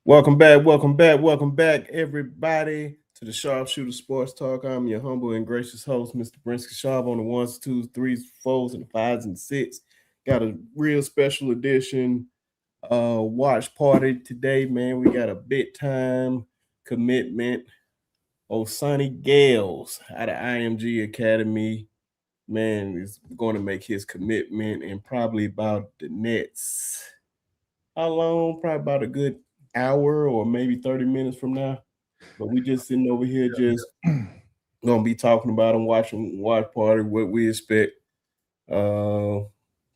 welcome back, everybody, to the Sharpshooter Sports Talk. I'm your humble and gracious host, Mr. Brinsky Sharp, on the ones, twos, threes, fours, and fives and six. Got a real special edition watch party today, man. We got a big time commitment. Osani Gayles out of IMG Academy, man, is going to make his commitment in probably about the next, how long? Probably about a good hour or maybe 30 minutes from now. But we just sitting over here just gonna be talking about him, watching watch party, what we expect uh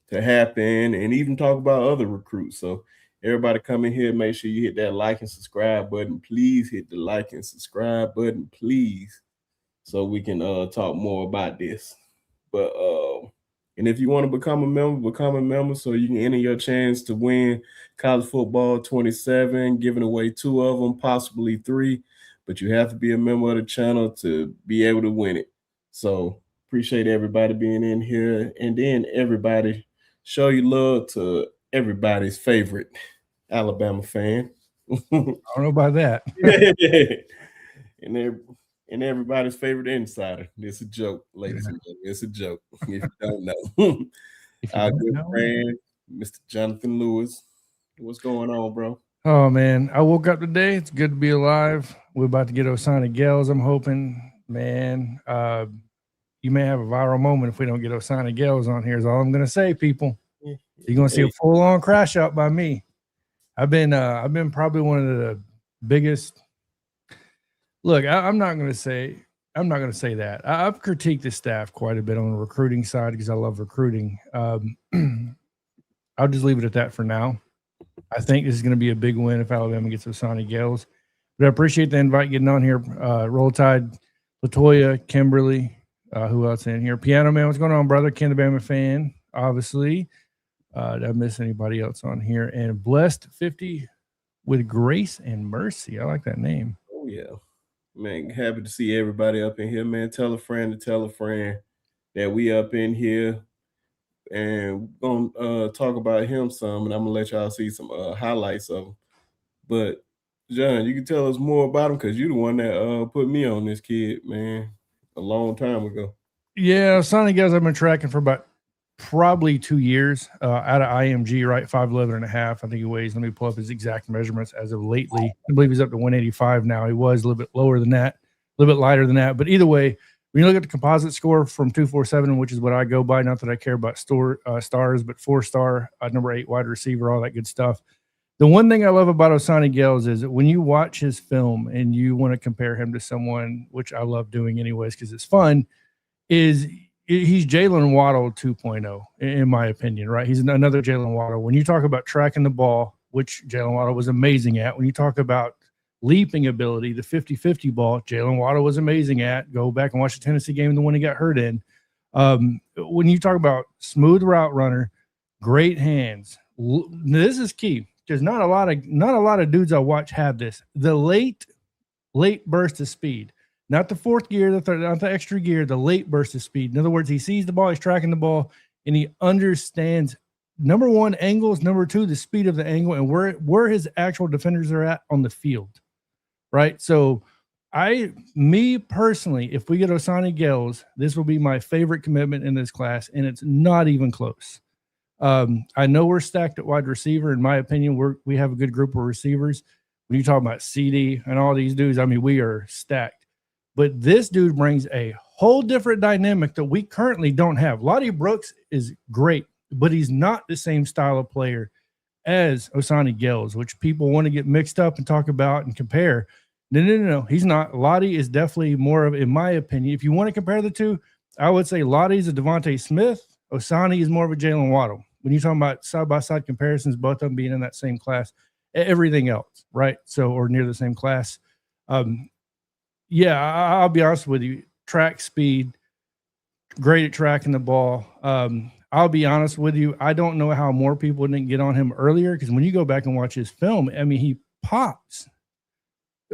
to happen, and even talk about other recruits. So everybody come in here, make sure you hit that like and subscribe button. Please hit the like and subscribe button, please, so we can talk more about this. But and if you want to become a member so you can enter your chance to win college football 27, giving away two of them, possibly three, but you have to be a member of the channel to be able to win it. So appreciate everybody being in here, and then everybody show your love to everybody's favorite Alabama fan. I don't know about that. and they're and everybody's favorite insider. It's a joke, ladies and gentlemen. It's a joke. If you don't know, our good friend, Mr. Jonathan Lewis. What's going on, bro? Oh man, I woke up today. It's good to be alive. We're about to get Osani Gayles. I'm hoping, man. You may have a viral moment if we don't get Osani Gayles on here. Is all I'm gonna say, people. You're gonna see a full-on crash out by me. I've been probably one of the biggest. Look, I'm not gonna say that. I've critiqued the staff quite a bit on the recruiting side because I love recruiting. I'll just leave it at that for now. I think this is going to be a big win if Alabama gets Osani Gayles. But I appreciate the invite getting on here. Roll Tide, Latoya, Kimberly, who else in here? Piano Man, what's going on, brother? Ken the Bama fan, obviously. Did I miss anybody else on here? And Blessed 50 with Grace and Mercy. I like that name. Oh, yeah. Man, happy to see everybody up in here, man. Tell a friend to tell a friend that we up in here. And we're gonna talk about him some, and I'm gonna let y'all see some highlights of him. But John, you can tell us more about him because you're the one that put me on this kid, man, a long time ago. Yeah, Osani Gayles I've been tracking for about probably 2 years out of IMG, right? 5'11 and a half. I think he weighs. Let me pull up his exact measurements as of lately. I believe he's up to 185 now. He was a little bit lower than that, a little bit lighter than that. But either way, when you look at the composite score from 247, which is what I go by, not that I care about stars, but 4-star, number 8 wide receiver, all that good stuff. The one thing I love about Osani Gayles is that when you watch his film and you want to compare him to someone, which I love doing anyways because it's fun, is he's Jalen Waddle 2.0, in my opinion, right? He's another Jalen Waddle. When you talk about tracking the ball, which Jalen Waddle was amazing at, when you talk about leaping ability, the 50-50 ball, Jalen Waddle was amazing at. Go back and watch the Tennessee game, the one he got hurt in. When you talk about smooth route runner, great hands, this is key because not a lot of dudes I watch have this. The late burst of speed, not the fourth gear, not the extra gear, the late burst of speed. In other words, he sees the ball, he's tracking the ball, and he understands number one, angles, number two, the speed of the angle, and where his actual defenders are at on the field. Right. So me personally, if we get Osani Gayles, this will be my favorite commitment in this class, and it's not even close. I know we're stacked at wide receiver. In my opinion, we have a good group of receivers. When you talk about CD and all these dudes, I mean, we are stacked. But this dude brings a whole different dynamic that we currently don't have. Lottie Brooks is great, but he's not the same style of player as Osani Gayles, which people want to get mixed up and talk about and compare. No. He's not. Lottie is definitely more of, in my opinion, if you want to compare the two, I would say Lottie's a Devontae Smith. Osani is more of a Jalen Waddle. When you're talking about side-by-side comparisons, both of them being in that same class, everything else, right? So, or near the same class. Yeah, I'll be honest with you. Track speed, great at tracking the ball. I'll be honest with you. I don't know how more people didn't get on him earlier because when you go back and watch his film, I mean, he pops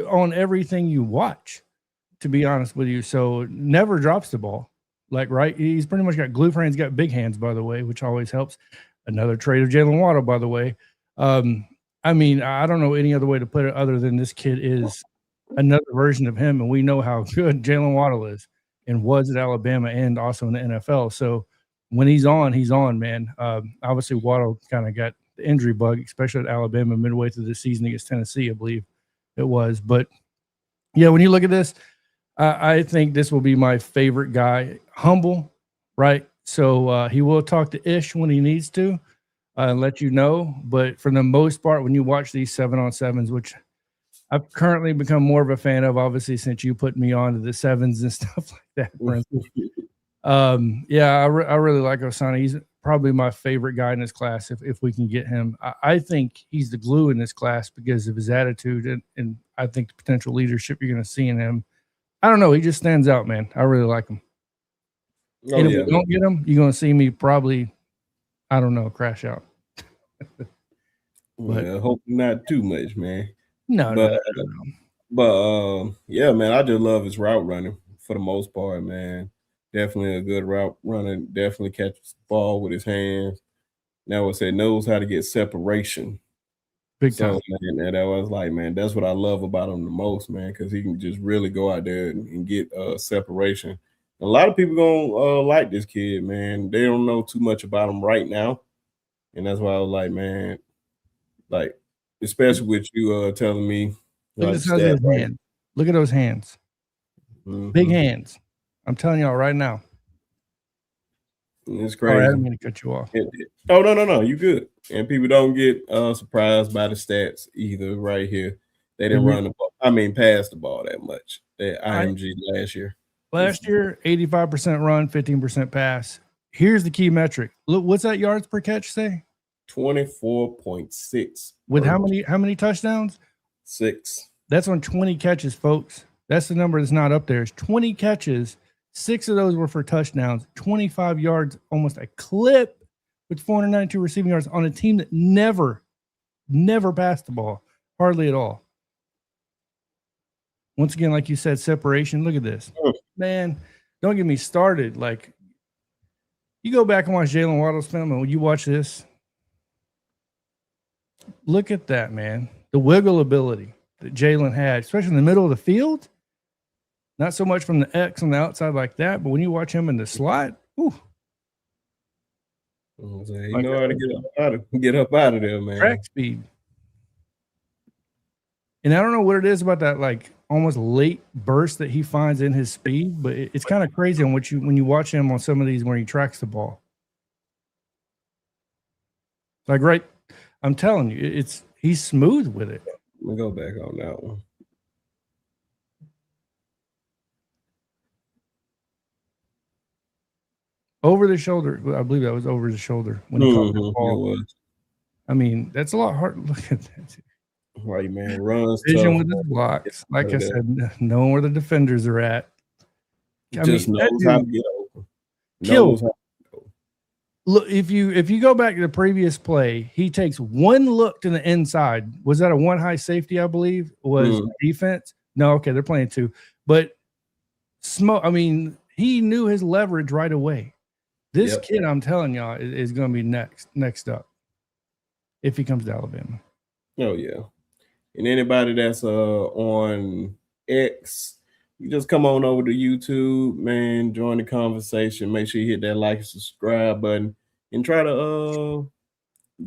on everything you watch, to be honest with you. So never drops the ball. Like, right? He's pretty much got glue for hands, got big hands, by the way, which always helps. Another trait of Jalen Waddle, by the way. I mean, I don't know any other way to put it other than this kid is another version of him, and we know how good Jalen Waddle is and was at Alabama and also in the NFL. So when he's on, man. Obviously, Waddle kind of got the injury bug, especially at Alabama midway through the season against Tennessee, I believe it was. But yeah, when you look at this, I think this will be my favorite guy. Humble, right? So he will talk to Ish when he needs to and let you know. But for the most part, when you watch these 7-on-7s, which I've currently become more of a fan of, obviously, since you put me on to the sevens and stuff like that. For instance. Yeah, I really like Osani. He's probably my favorite guy in this class if we can get him. I think he's the glue in this class because of his attitude and I think the potential leadership you're going to see in him. I don't know. He just stands out, man. I really like him. And if we don't get him, you're going to see me probably, I don't know, crash out. But I hope not too much, man. No. But yeah, man, I just love his route running for the most part, man. Definitely a good route runner. Definitely catches the ball with his hands. Now I say knows how to get separation. Big time. Man, and I was like, man, that's what I love about him the most, man, because he can just really go out there and get separation. A lot of people gonna like this kid, man. They don't know too much about him right now, and that's why I was like, man, like especially with you telling me. Look at the size of his hands. Look at those hands. Mm-hmm. Big hands. I'm telling y'all right now. It's crazy. Right, I didn't mean to cut you off. Oh, no. You good. And people don't get surprised by the stats either right here. They didn't run the ball. I mean, pass the ball that much. That IMG last year. Last year, 85% run, 15% pass. Here's the key metric. Look, what's that yards per catch say? 24.6. With how many touchdowns? 6. That's on 20 catches, folks. That's the number that's not up there. It's 20 catches. 6 of those were for touchdowns. 25 yards, almost a clip, with 492 receiving yards on a team that never passed the ball, hardly at all. Once again, like you said, separation. Look at this. Man, don't get me started. Like, you go back and watch Jalen Waddle's film, and when you watch this, look at that, man. The wiggle ability that Jalen had, especially in the middle of the field. Not so much from the X on the outside like that, but when you watch him in the slot, you know how to get up out of there, man. Track speed. And I don't know what it is about that, like, almost late burst that he finds in his speed, but it's kind of crazy on when you watch him on some of these where he tracks the ball. Like, right, I'm telling you, he's smooth with it. Let me go back on that one. Over the shoulder. I believe that was over the shoulder when he caught the ball. I mean, that's a lot hard. Look at that. Right, man. Runs vision with his blocks. Like I said, knowing where the defenders are at. Just knows how to get open. Kill. Look, if you go back to the previous play, he takes one look to the inside. Was that a one high safety? I believe was defense. No, okay, they're playing 2. But I mean, he knew his leverage right away. This kid, I'm telling y'all, is going to be next up if he comes to Alabama. Oh yeah. And anybody that's on X, you just come on over to YouTube, man. Join the conversation. Make sure you hit that like and subscribe button, and try to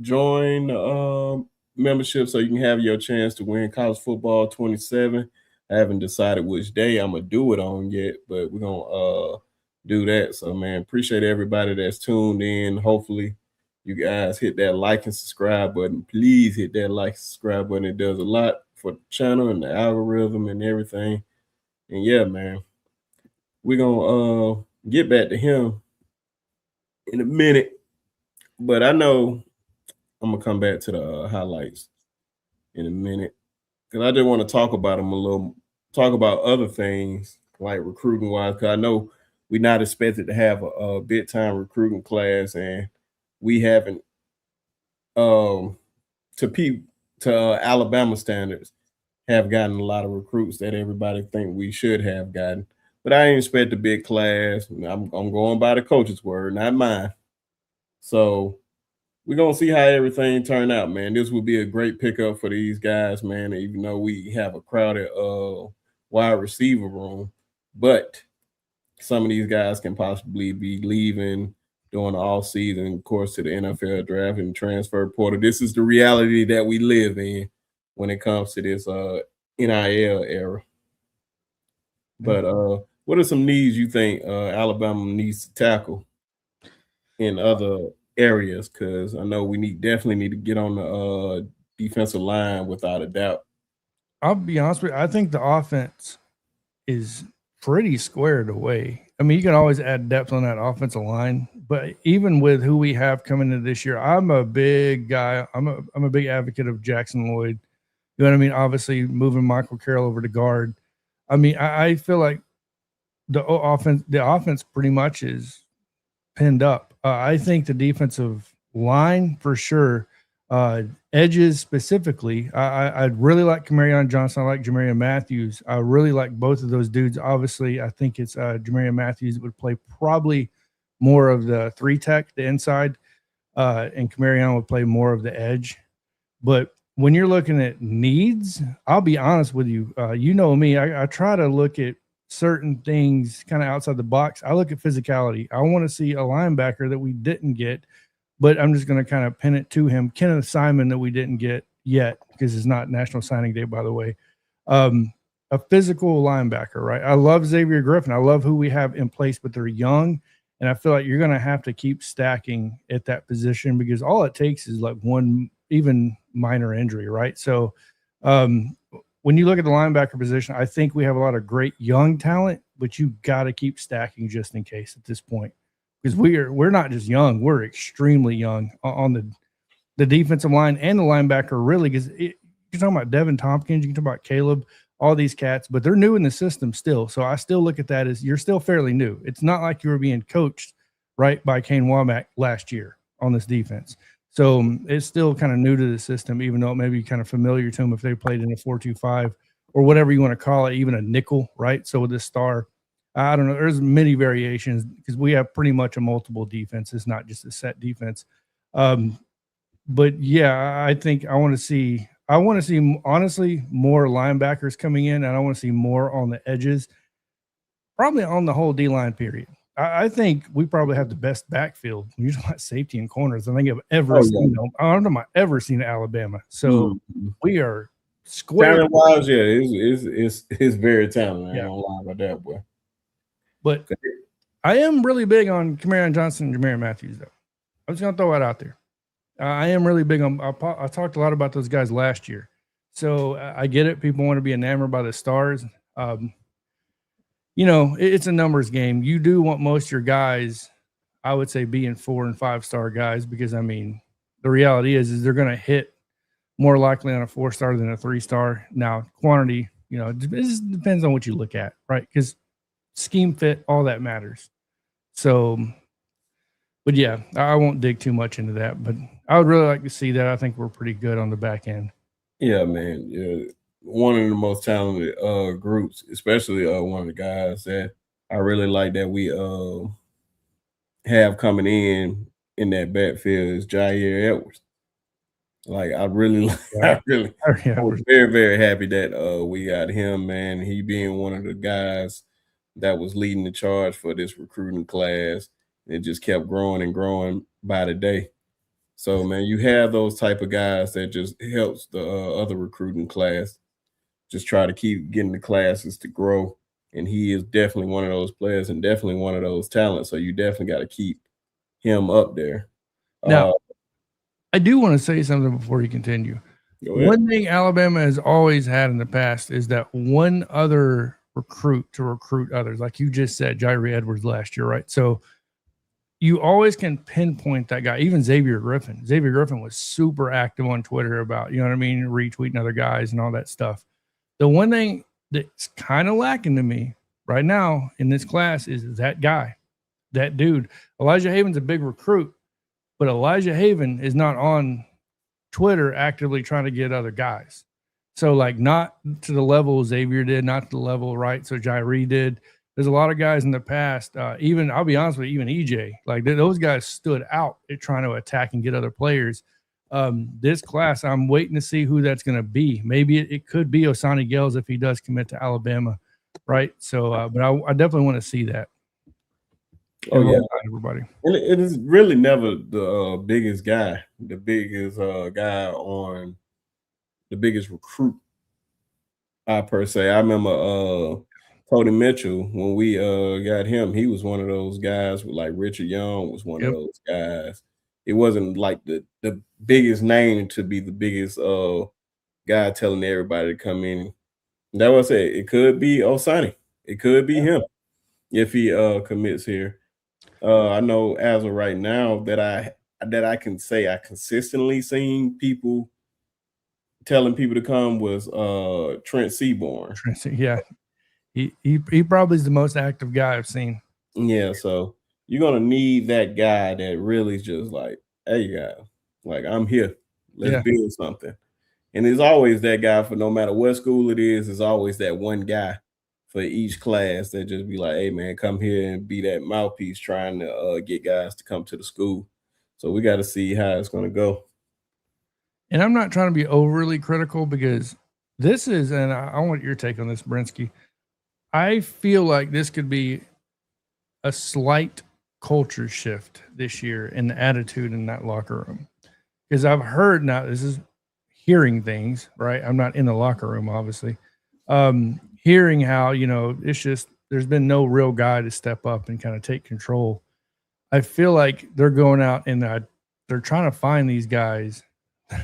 join the membership so you can have your chance to win college football 27. I haven't decided which day I'm gonna do it on yet, but we're gonna do that. So, man, appreciate everybody that's tuned in. Hopefully, you guys hit that like and subscribe button. Please hit that like and subscribe button. It does a lot for the channel and the algorithm and everything. And yeah, man, we're gonna get back to him in a minute. But I know I'm gonna come back to the highlights in a minute, because I just want to talk about him a little, talk about other things like recruiting wise, because I know we're not expected to have a big time recruiting class, and we haven't to Alabama standards have gotten a lot of recruits that everybody think we should have gotten. But I ain't expect a big class. I'm going by the coach's word, not mine. So we're gonna see how everything turn out, man. This will be a great pickup for these guys, man. Even though we have a crowded wide receiver room, but some of these guys can possibly be leaving during the off season, of course, to the NFL draft and transfer portal. This is the reality that we live in when it comes to this NIL era. But what are some needs you think Alabama needs to tackle in other areas? Because I know we definitely need to get on the defensive line without a doubt. I'll be honest with you. I think the offense is pretty squared away. I mean, you can always add depth on that offensive line, but even with who we have coming into this year, I'm a big guy. I'm a big advocate of Jackson Lloyd. You know what I mean? Obviously, moving Michael Carroll over to guard. I mean, I feel like the offense pretty much is pinned up. I think the defensive line for sure. Edges specifically, I'd really like Camarion Johnson. I like Jamarian Matthews. I really like both of those dudes. Obviously, I think it's Jamarian Matthews would play probably more of the 3-tech, the inside, and Camarion would play more of the edge. But when you're looking at needs, I'll be honest with you. You know me, I try to look at certain things kind of outside the box. I look at physicality. I want to see a linebacker that we didn't get, but I'm just going to kind of pin it to him. Kenneth Simon that we didn't get yet because it's not National Signing Day, by the way. A physical linebacker, right? I love Xavier Griffin. I love who we have in place, but they're young. And I feel like you're going to have to keep stacking at that position because all it takes is like one even minor injury, right? So when you look at the linebacker position, I think we have a lot of great young talent, but you got to keep stacking just in case at this point. Because we're not just young, we're extremely young on the defensive line and the linebacker, really, because you're talking about Devin Tompkins, you can talk about Caleb, all these cats, but they're new in the system still. So I still look at that as you're still fairly new. It's not like you were being coached, right, by Kane Womack last year on this defense. So it's still kind of new to the system, even though it may be kind of familiar to them if they played in a 4-2-5 or whatever you want to call it, even a nickel, right? So with this star, I don't know. There's many variations because we have pretty much a multiple defense. It's not just a set defense. But yeah, I think I want to see honestly more linebackers coming in, and I want to see more on the edges, probably on the whole D-line period. I think we probably have the best backfield when you're talking about safety and corners I think I've ever seen. I don't know if I've ever seen Alabama. So we are square. Talent wise, yeah, it's very talented. I ain't gonna lie about that, boy. But I am really big on Camarion Johnson and Jamarian Matthews, though. I'm just going to throw that out there. I am really big on – I talked a lot about those guys last year. So I get it. People want to be enamored by the stars. You know, it's a numbers game. You do want most of your guys, I would say, being 4- and 5-star guys because, I mean, the reality is they're going to hit more likely on a 4-star than a 3-star. Now, quantity, you know, it just depends on what you look at, right? Because scheme fit, all that matters. So, but yeah, I won't dig too much into that, but I would really like to see that. I think we're pretty good on the back end. Yeah, man. Yeah. One of the most talented groups, especially one of the guys that I really like that we have coming in that backfield is Jair Edwards. Like I really I was very, very happy that we got him, man. He being one of the guys that was leading the charge for this recruiting class. It just kept growing and growing by the day. So, man, you have those type of guys that just helps the other recruiting class just try to keep getting the classes to grow. And he is definitely one of those players and definitely one of those talents. So you definitely got to keep him up there. Now, I do want to say something before you continue. One thing Alabama has always had in the past is that one other recruit to recruit others. Like you just said, Jair Edwards last year, right? So you always can pinpoint that guy, even Xavier Griffin. Xavier Griffin was super active on Twitter about, you know what I mean, retweeting other guys and all that stuff. The one thing that's kind of lacking to me right now in this class is that guy, that dude. Elijah Haven's a big recruit, but Elijah Haven is not on Twitter actively trying to get other guys. So, like, not to the level Xavier did, not to the level, right? So Jairi did. there's a lot of guys in the past, even I'll be honest with you, even EJ, like those guys stood out at trying to attack and get other players. This class, I'm waiting to see who that's going to be. Maybe it could be Osani Gayles if he does commit to Alabama, right? So, but I definitely want to see that. Oh yeah, everybody. and it is really never the biggest guy, the biggest guy on the biggest recruit. I per se, I remember Cody Mitchell when we got him. He was one of those guys. With like Richard Young was one of Yep. those guys. It wasn't like the biggest name to be the biggest guy telling everybody to come in. That was it. It could be Osani. It could be him if he commits here. I know as of right now that I can say I consistently seen people telling people to come was Trent Seaborn. Yeah, he probably is the most active guy I've seen. Yeah, so you're gonna need that guy that really just like, hey guys, like I'm here. Let's build something. And there's always that guy for no matter what school it is, there's always that one guy for each class that just be like, hey man, come here and be that mouthpiece trying to get guys to come to the school. So we got to see how it's gonna go. And I'm not trying to be overly critical because this is, and I want your take on this, Brinsky. I feel like this could be a slight culture shift this year in the attitude in that locker room. Because I've heard, now this is hearing things, right? I'm not in the locker room, obviously. Hearing how, it's just, there's been no real guy to step up and kind of take control. I feel like they're going out and they're trying to find these guys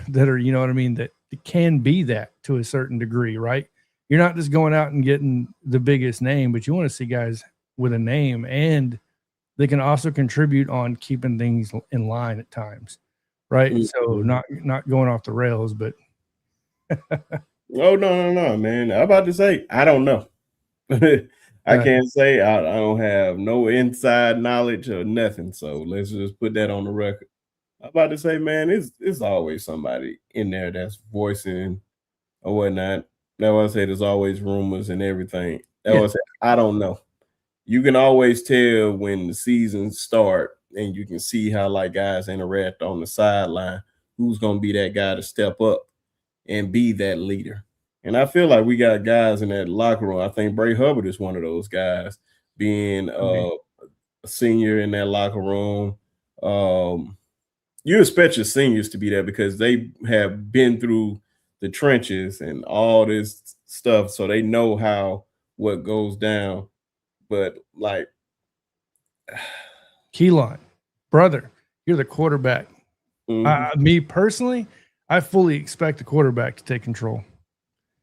that are, you know what I mean, that can be that to a certain degree, right? You're not just going out and getting the biggest name, but you want to see guys with a name, and they can also contribute on keeping things in line at times, right? Mm-hmm. So not going off the rails, but oh no, man. I'm about to say I don't know. I can't say I don't have no inside knowledge or nothing. So let's just put that on the record. I'm about to say, man, it's always somebody in there that's voicing or whatnot. That's why I say there's always rumors and everything. That's why I say I don't know. You can always tell when the seasons start and you can see how like guys interact on the sideline, who's gonna be that guy to step up and be that leader. And I feel like we got guys in that locker room. I think Bray Hubbard is one of those guys, being a senior in that locker room. You expect your seniors to be there because they have been through the trenches and all this stuff, so they know what goes down. But like, Keelan, brother, you're the quarterback. Mm-hmm. Me personally, I fully expect the quarterback to take control.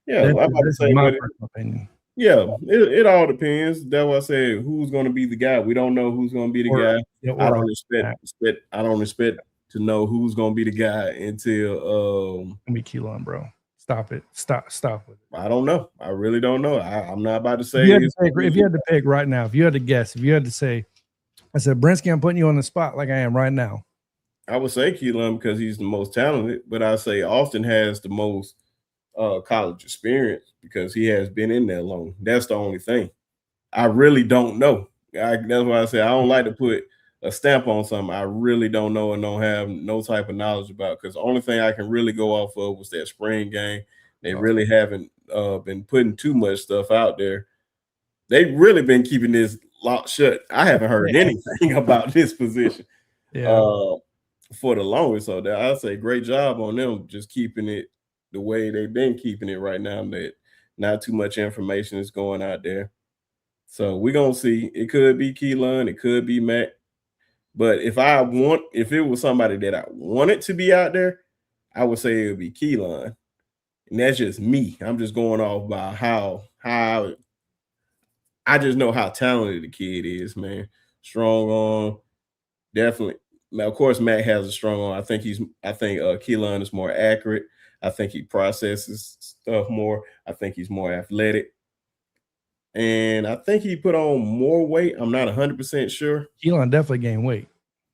Yeah, I'm about to say my personal opinion. Yeah, it all depends. That's why I said who's going to be the guy. We don't know who's going to be the guy. I don't expect to know who's going to be the guy until Let me Keelan, bro. Stop it. Stop with it. I don't know. I really don't know. I'm not about to say. If you had to pick right now, if you had to guess, if you had to say, I said, Brinsky, I'm putting you on the spot like I am right now. I would say Keelan because he's the most talented, but I say Austin has the most college experience because he has been in there long. That's the only thing. I really don't know. That's why I say I don't like to put a stamp on something I really don't know and don't have no type of knowledge about, because the only thing I can really go off of was that spring game. They really haven't been putting too much stuff out there. They've really been keeping this locked shut. I haven't heard anything about this position for the longest. So I say great job on them just keeping it the way they've been keeping it right now, that not too much information is going out there. So we're going to see. It could be Keelan. It could be Mac. But if it was somebody that I wanted to be out there, I would say it would be Keelan. And that's just me. I'm just going off by how I just know how talented the kid is, man. Strong arm, definitely. Now, of course, Matt has a strong arm. I think Keelan is more accurate. I think he processes stuff more. I think he's more athletic. And I think he put on more weight. I'm not 100% sure. Keelan definitely gained weight.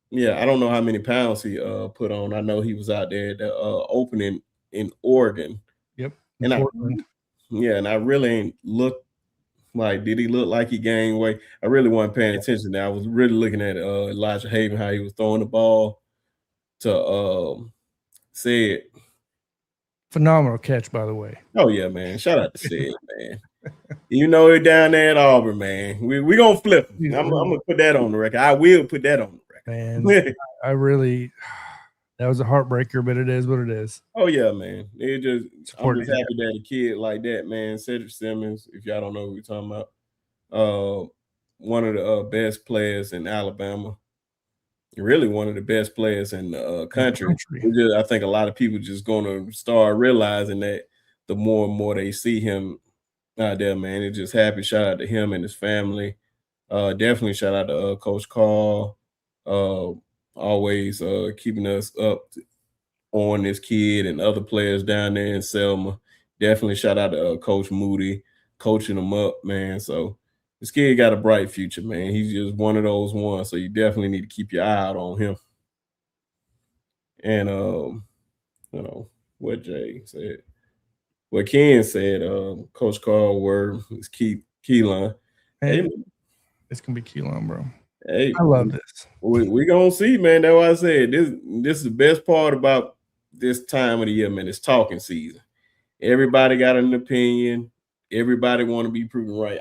Yeah, I don't know how many pounds he put on. I know he was out there at the opening in Oregon. Yep. And Portland. And I really ain't looked. Like, did he look like he gained weight? I really wasn't paying attention there. I was really looking at Elijah Haven, how he was throwing the ball to Said. Phenomenal catch, by the way. Oh yeah, man. Shout out to Said, man. You know it down there at Auburn, man. We gonna flip him. Dude, I'm gonna put that on the record. I will put that on the record. Man, I really that was a heartbreaker, but it is what it is. Oh yeah, man. I'm Support just these happy that a kid like that, man. Cedric Simmons, if y'all don't know who we're talking about, one of the best players in Alabama. Really one of the best players in the country. I think a lot of people just gonna start realizing that the more and more they see him out there, man. It's just happy. Shout out to him and his family. Definitely shout out to Coach Carl. Always keeping us up on this kid and other players down there in Selma. Definitely shout out to Coach Moody, coaching them up, man. So this kid got a bright future, man. He's just one of those ones. So you definitely need to keep your eye out on him. And you know what Jay said, what Ken said. Coach Carl word is Keelan. Hey, it's gonna be Keelan, bro. Hey, I love this. We gonna see, man. That's why I said this is the best part about this time of the year, man. It's talking season. Everybody got an opinion. Everybody want to be proven right.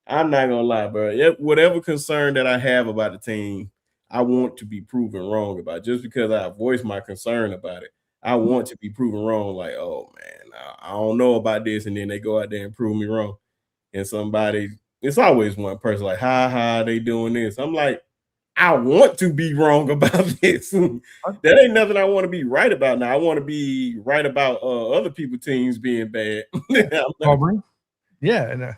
I'm not gonna lie, bro. Whatever concern that I have about the team, I want to be proven wrong about. Just because I voiced my concern about it, I want to be proven wrong. Like, oh man, I don't know about this, and then they go out there and prove me wrong. And it's always one person like, ha, they doing this. I'm like, I want to be wrong about this. That ain't nothing I want to be right about. Now I want to be right about other people's teams being bad. Auburn, yeah, and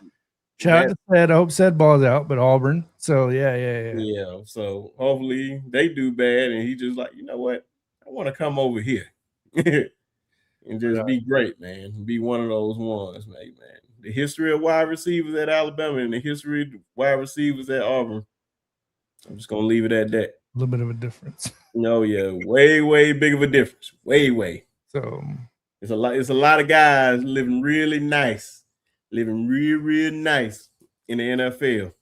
shout out to Sed. I hope Sed balls out, but Auburn. So yeah. So hopefully they do bad, and he just like, you know what? I want to come over here and just be great, man. Be one of those ones, man. The history of wide receivers at Alabama and the history of wide receivers at Auburn. I'm just gonna leave it at that. A little bit of a difference. No, yeah, way big of a difference. Way. So it's a lot of guys living really nice, living real nice in the NFL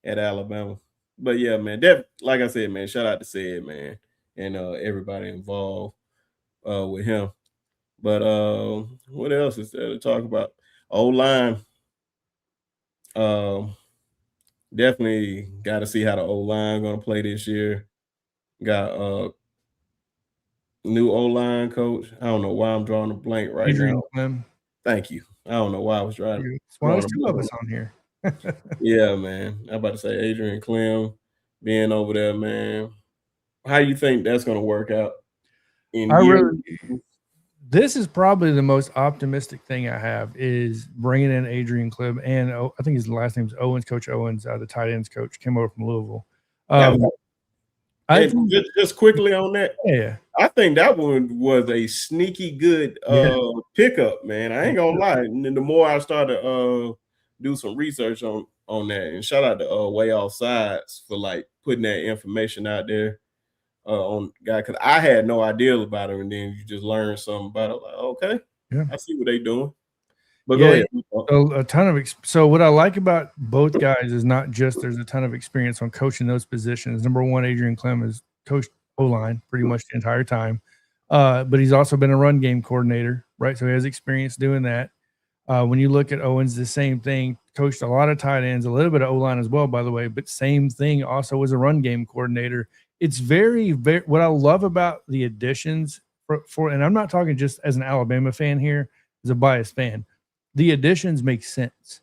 at Alabama. But yeah, man, like I said, man, shout out to Said, man, and everybody involved with him. But what else is there to talk about? O-line. Definitely got to see how the O-line going to play this year. Got new O-line coach. I don't know why I'm drawing a blank right Adrian now. Clem. Thank you. I don't know why I was trying to. Well, there's two of us on here. Yeah, man. I'm about to say Adrian Clem being over there, man. How you think that's going to work out? This is probably the most optimistic thing I have is bringing in Adrian Clem, and I think his last name is Owens, Coach Owens, the tight ends coach, came over from Louisville. Just quickly on that, yeah, I think that one was a sneaky good pickup, man. I ain't gonna lie. And then the more I started do some research on that, and shout out to Way Off Sides for like putting that information out there on guy, because I had no idea about it, and then you just learn something about it. Like, okay, I see what they doing. But go ahead. A ton of so what I like about both guys is not just there's a ton of experience on coaching those positions. Number one, Adrian Clem has coached O-line pretty much the entire time, but he's also been a run game coordinator, right? So he has experience doing that. When you look at Owens, the same thing, coached a lot of tight ends, a little bit of O-line as well, by the way, but same thing, also was a run game coordinator. It's very what I love about the additions for and I'm not talking just as an Alabama fan here, as a biased fan. The additions make sense.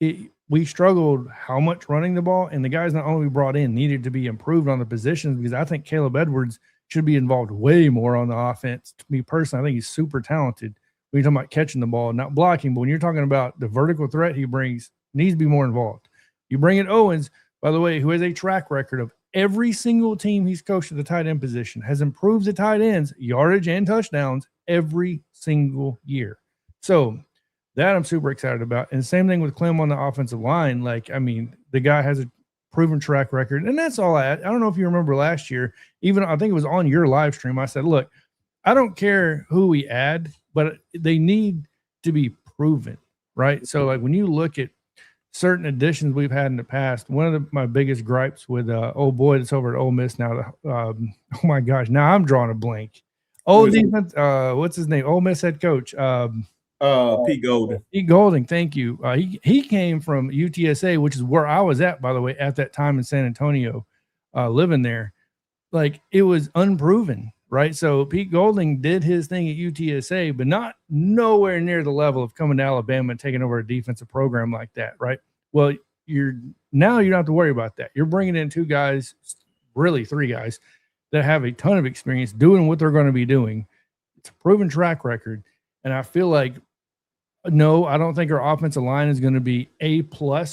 We struggled how much running the ball, and the guys not only we brought in needed to be improved on the positions, because I think Caleb Edwards should be involved way more on the offense. To me personally, I think he's super talented. When you're talking about catching the ball, not blocking, but when you're talking about the vertical threat he brings, needs to be more involved. You bring in Owens, by the way, who has a track record of every single team he's coached at the tight end position, has improved the tight ends, yardage and touchdowns every single year. So that I'm super excited about. And same thing with Clem on the offensive line. Like, I mean, the guy has a proven track record. And that's all I don't know if you remember last year, even I think it was on your live stream. I said, look, I don't care who we add, but they need to be proven. right? So like when you look at certain additions we've had in the past, one of my biggest gripes with old boy that's over at Ole Miss now, oh my gosh, now I'm drawing a blank. Old defense, what's his name? Ole Miss head coach. Pete Golden. Pete Golding, thank you. He came from UTSA, which is where I was at, by the way, at that time in San Antonio, living there. Like it was unproven, right? So Pete Golding did his thing at UTSA, but not nowhere near the level of coming to Alabama and taking over a defensive program like that, right? Well, you don't have to worry about that. You're bringing in two guys, really three guys, that have a ton of experience doing what they're going to be doing. It's a proven track record, and I feel like no, I don't think our offensive line is going to be A+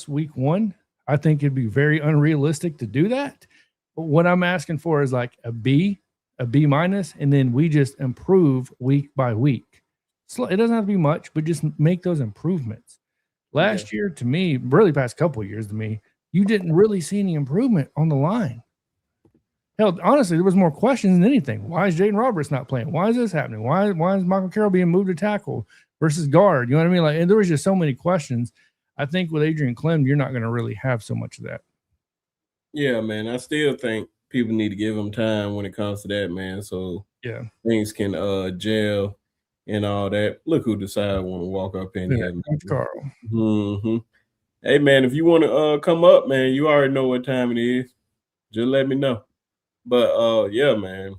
week one. I think it'd be very unrealistic to do that. But what I'm asking for is like a B, and then we just improve week by week. It doesn't have to be much, but just make those improvements. Last year, to me, really past couple of years to me, you didn't really see any improvement on the line. Hell, honestly, there was more questions than anything. Why is Jaden Roberts not playing? Why is this happening? Why is Michael Carroll being moved to tackle versus guard? You know what I mean? Like, and there was just so many questions. I think with Adrian Clem, you're not going to really have so much of that. Yeah, man. I still think people need to give him time when it comes to that, man. So things can gel and all that. Look who decided want to walk up in here. Coach Carl. Mm-hmm. Hey, man, if you want to come up, man, you already know what time it is. Just let me know. But yeah, man,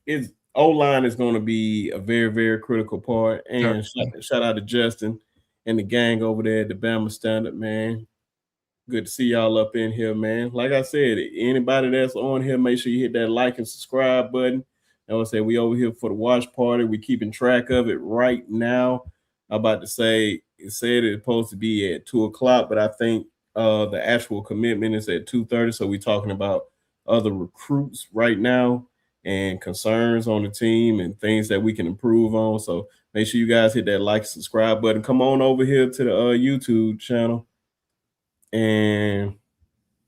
it's O-line is going to be a very, very critical part. And shout out to Justin and the gang over there at the Bama Standard, man. Good to see y'all up in here, man. Like I said, anybody that's on here, make sure you hit that like and subscribe button. I would say we over here for the watch party. We're keeping track of it right now. I'm about to say it said it's supposed to be at 2:00, but I think the actual commitment is at 2:30. So we're talking about other recruits right now and concerns on the team and things that we can improve on. So make sure you guys hit that like and subscribe button. Come on over here to the YouTube channel. And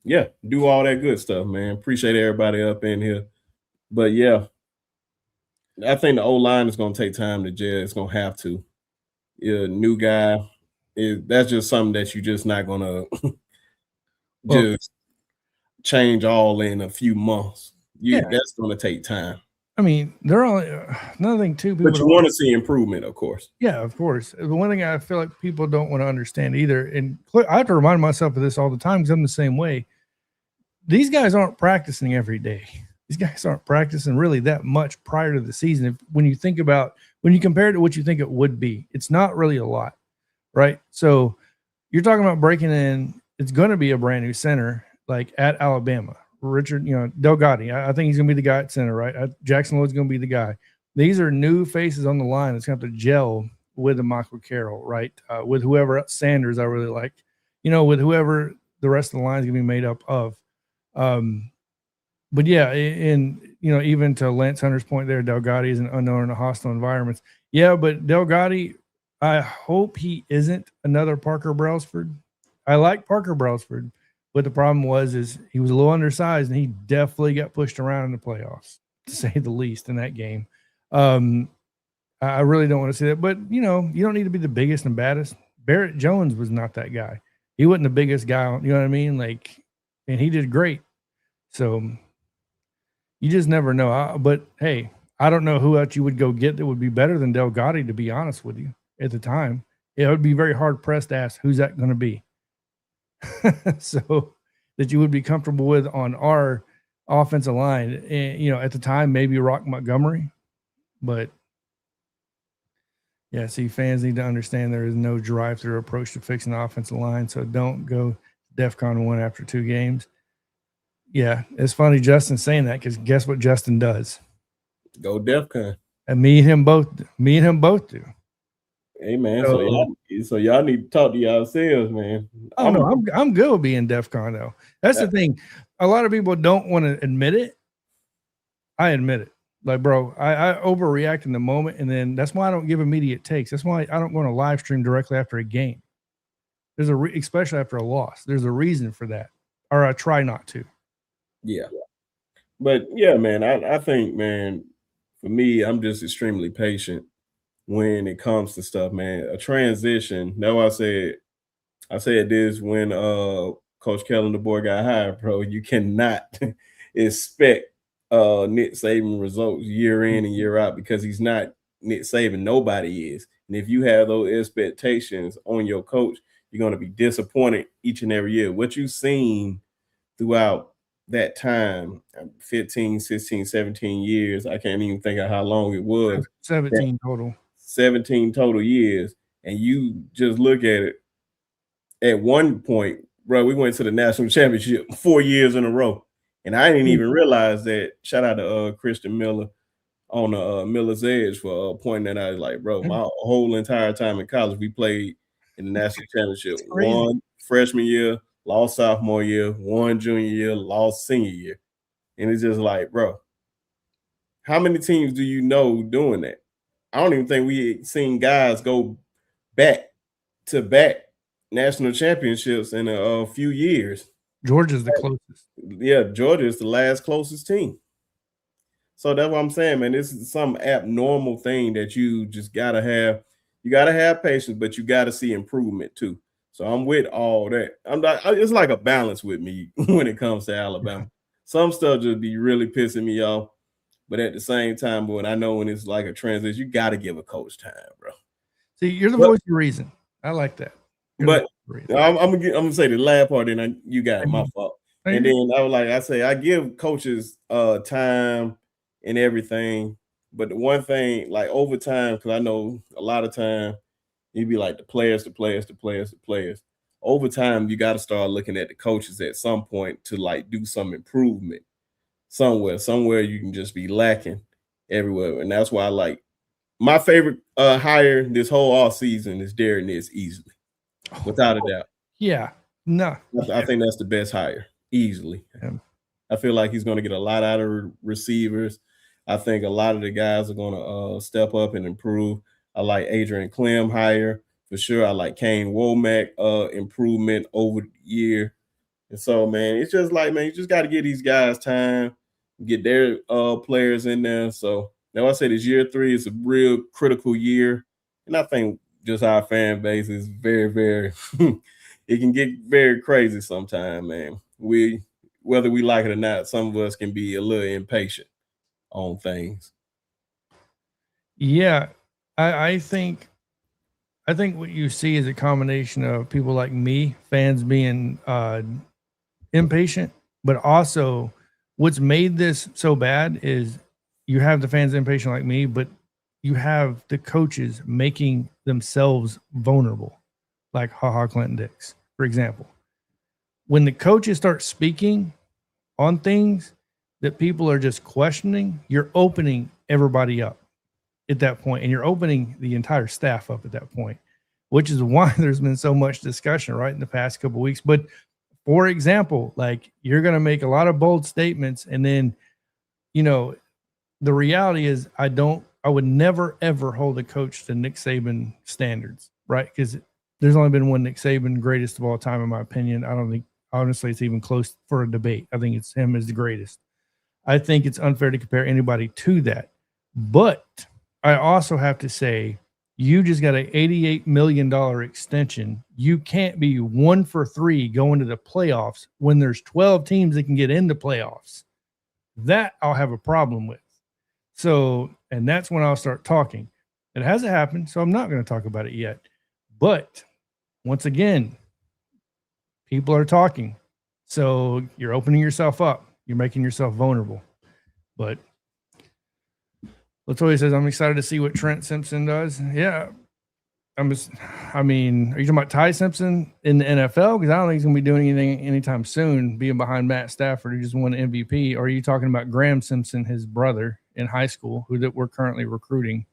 yeah, do all that good stuff, man. Appreciate everybody up in here. But yeah, I think the O-line is going to take time to gel. It's going to have to. New guy, that's just something that you're just not going to just change all in a few months. That's going to take time. I mean, they're only another thing too. But you want to see improvement, of course. Yeah, of course. The one thing I feel like people don't want to understand either, and I have to remind myself of this all the time because I'm the same way. These guys aren't practicing every day. These guys aren't practicing really that much prior to the season. When you compare it to what you think it would be, it's not really a lot, right? So you're talking about breaking in. It's going to be a brand new center, like at Alabama. Richard, Delgatti. I think he's going to be the guy at center, right? Jackson Lloyd's going to be the guy. These are new faces on the line that's going to have to gel with the Michael Carroll, right? With whoever Sanders I really like, with whoever the rest of the line is going to be made up of. But yeah, and even to Lance Hunter's point there, Delgatti is an unknown in a hostile environment. Yeah, but Delgatti, I hope he isn't another Parker Brailsford. I like Parker Brailsford. But the problem is he was a little undersized, and he definitely got pushed around in the playoffs, to say the least, in that game. I really don't want to see that. But, you don't need to be the biggest and baddest. Barrett Jones was not that guy. He wasn't the biggest guy, you know what I mean? And he did great. So you just never know. But, hey, I don't know who else you would go get that would be better than Delgatti, to be honest with you, at the time. It would be very hard-pressed to ask who's that going to be. So that you would be comfortable with on our offensive line. And, at the time, maybe Rock Montgomery. But, yeah, see, fans need to understand there is no drive-through approach to fixing the offensive line, so don't go DEFCON 1 after 2 games. Yeah, it's funny Justin saying that because guess what Justin does? Go DEFCON. And me and him both do. Hey man, so y'all need to talk to yourselves, man. Oh no, I'm good with being DEFCON though. That's the thing. A lot of people don't want to admit it. I admit it. Like, bro, I overreact in the moment, and then that's why I don't give immediate takes. That's why I don't go on a live stream directly after a game. There's especially after a loss. There's a reason for that, or I try not to. Yeah, but yeah, man, I think, man, for me, I'm just extremely patient. when it comes to stuff, man. A transition. That's why I said this when Coach Kellen the boy got hired, bro. You cannot expect Nick Saban results year in and year out because he's not Nick Saban. Nobody is. And if you have those expectations on your coach, you're going to be disappointed each and every year. What you've seen throughout that time, 15, 16, 17 years, I can't even think of how long it was. 17 total. 17 total years. And you just look at it at one point, bro, we went to the national championship 4 years in a row. And I didn't even realize that. Shout out to Christian Miller on the Miller's Edge for pointing that out. Like, bro, my whole entire time in college, we played in the national championship. Won freshman year, lost sophomore year, won junior year, lost senior year. And it's just like, bro, how many teams do you know doing that? I don't even think we seen guys go back to back national championships in a few years. Georgia's the closest. Yeah, Georgia is the last closest team. So that's what I'm saying, man. This is some abnormal thing that you just gotta have. You gotta have patience, but you gotta see improvement too. So I'm with all that. I'm not. It's like a balance with me when it comes to Alabama. Some stuff just be really pissing me off, but at the same time, when I know when it's like a transition, you gotta give a coach time, bro. See, you're the voice of reason. I like that. But I'm gonna say the last part, and you got it, my fault. And then I give coaches time and everything. But the one thing, like over time, because I know a lot of time you'd be like the players. Over time, you got to start looking at the coaches at some point to like do some improvement somewhere. Somewhere you can just be lacking everywhere. And that's why I like my favorite hire this whole off season is Darren Nitz easily. Without a doubt. Yeah. No. I think that's the best hire, easily. Yeah. I feel like he's going to get a lot out of receivers. I think a lot of the guys are going to step up and improve. I like Adrian Clem hire for sure. I like Kane Womack improvement over the year. And so, man, it's just like, man, you just got to give these guys time, get their players in there. So now I say this year 3 is a real critical year. And I think just our fan base is very, very it can get very crazy sometimes, man. Whether we like it or not, some of us can be a little impatient on things. Yeah. I think what you see is a combination of people like me, fans being impatient, but also what's made this so bad is you have the fans impatient like me, but you have the coaches making themselves vulnerable, like Clinton Dix, for example. When the coaches start speaking on things that people are just questioning, you're opening everybody up at that point, and you're opening the entire staff up at that point, which is why there's been so much discussion right in the past couple of weeks. But for example, like you're going to make a lot of bold statements, and then, the reality is I would never, ever hold a coach to Nick Saban standards, right? Because there's only been one Nick Saban, greatest of all time, in my opinion. I don't think, honestly, it's even close for a debate. I think it's him as the greatest. I think it's unfair to compare anybody to that. But I also have to say, you just got an $88 million extension. You can't be 1 for 3 going to the playoffs when there's 12 teams that can get into playoffs. That I'll have a problem with. So, and that's when I'll start talking. It hasn't happened, so I'm not going to talk about it yet. But once again, people are talking. So you're opening yourself up. You're making yourself vulnerable. But Latoya says, I'm excited to see what Trent Simpson does. Yeah. Are you talking about Ty Simpson in the NFL? Because I don't think he's going to be doing anything anytime soon, being behind Matt Stafford, who just won MVP. Or are you talking about Graham Simpson, his brother in high school, who that we're currently recruiting?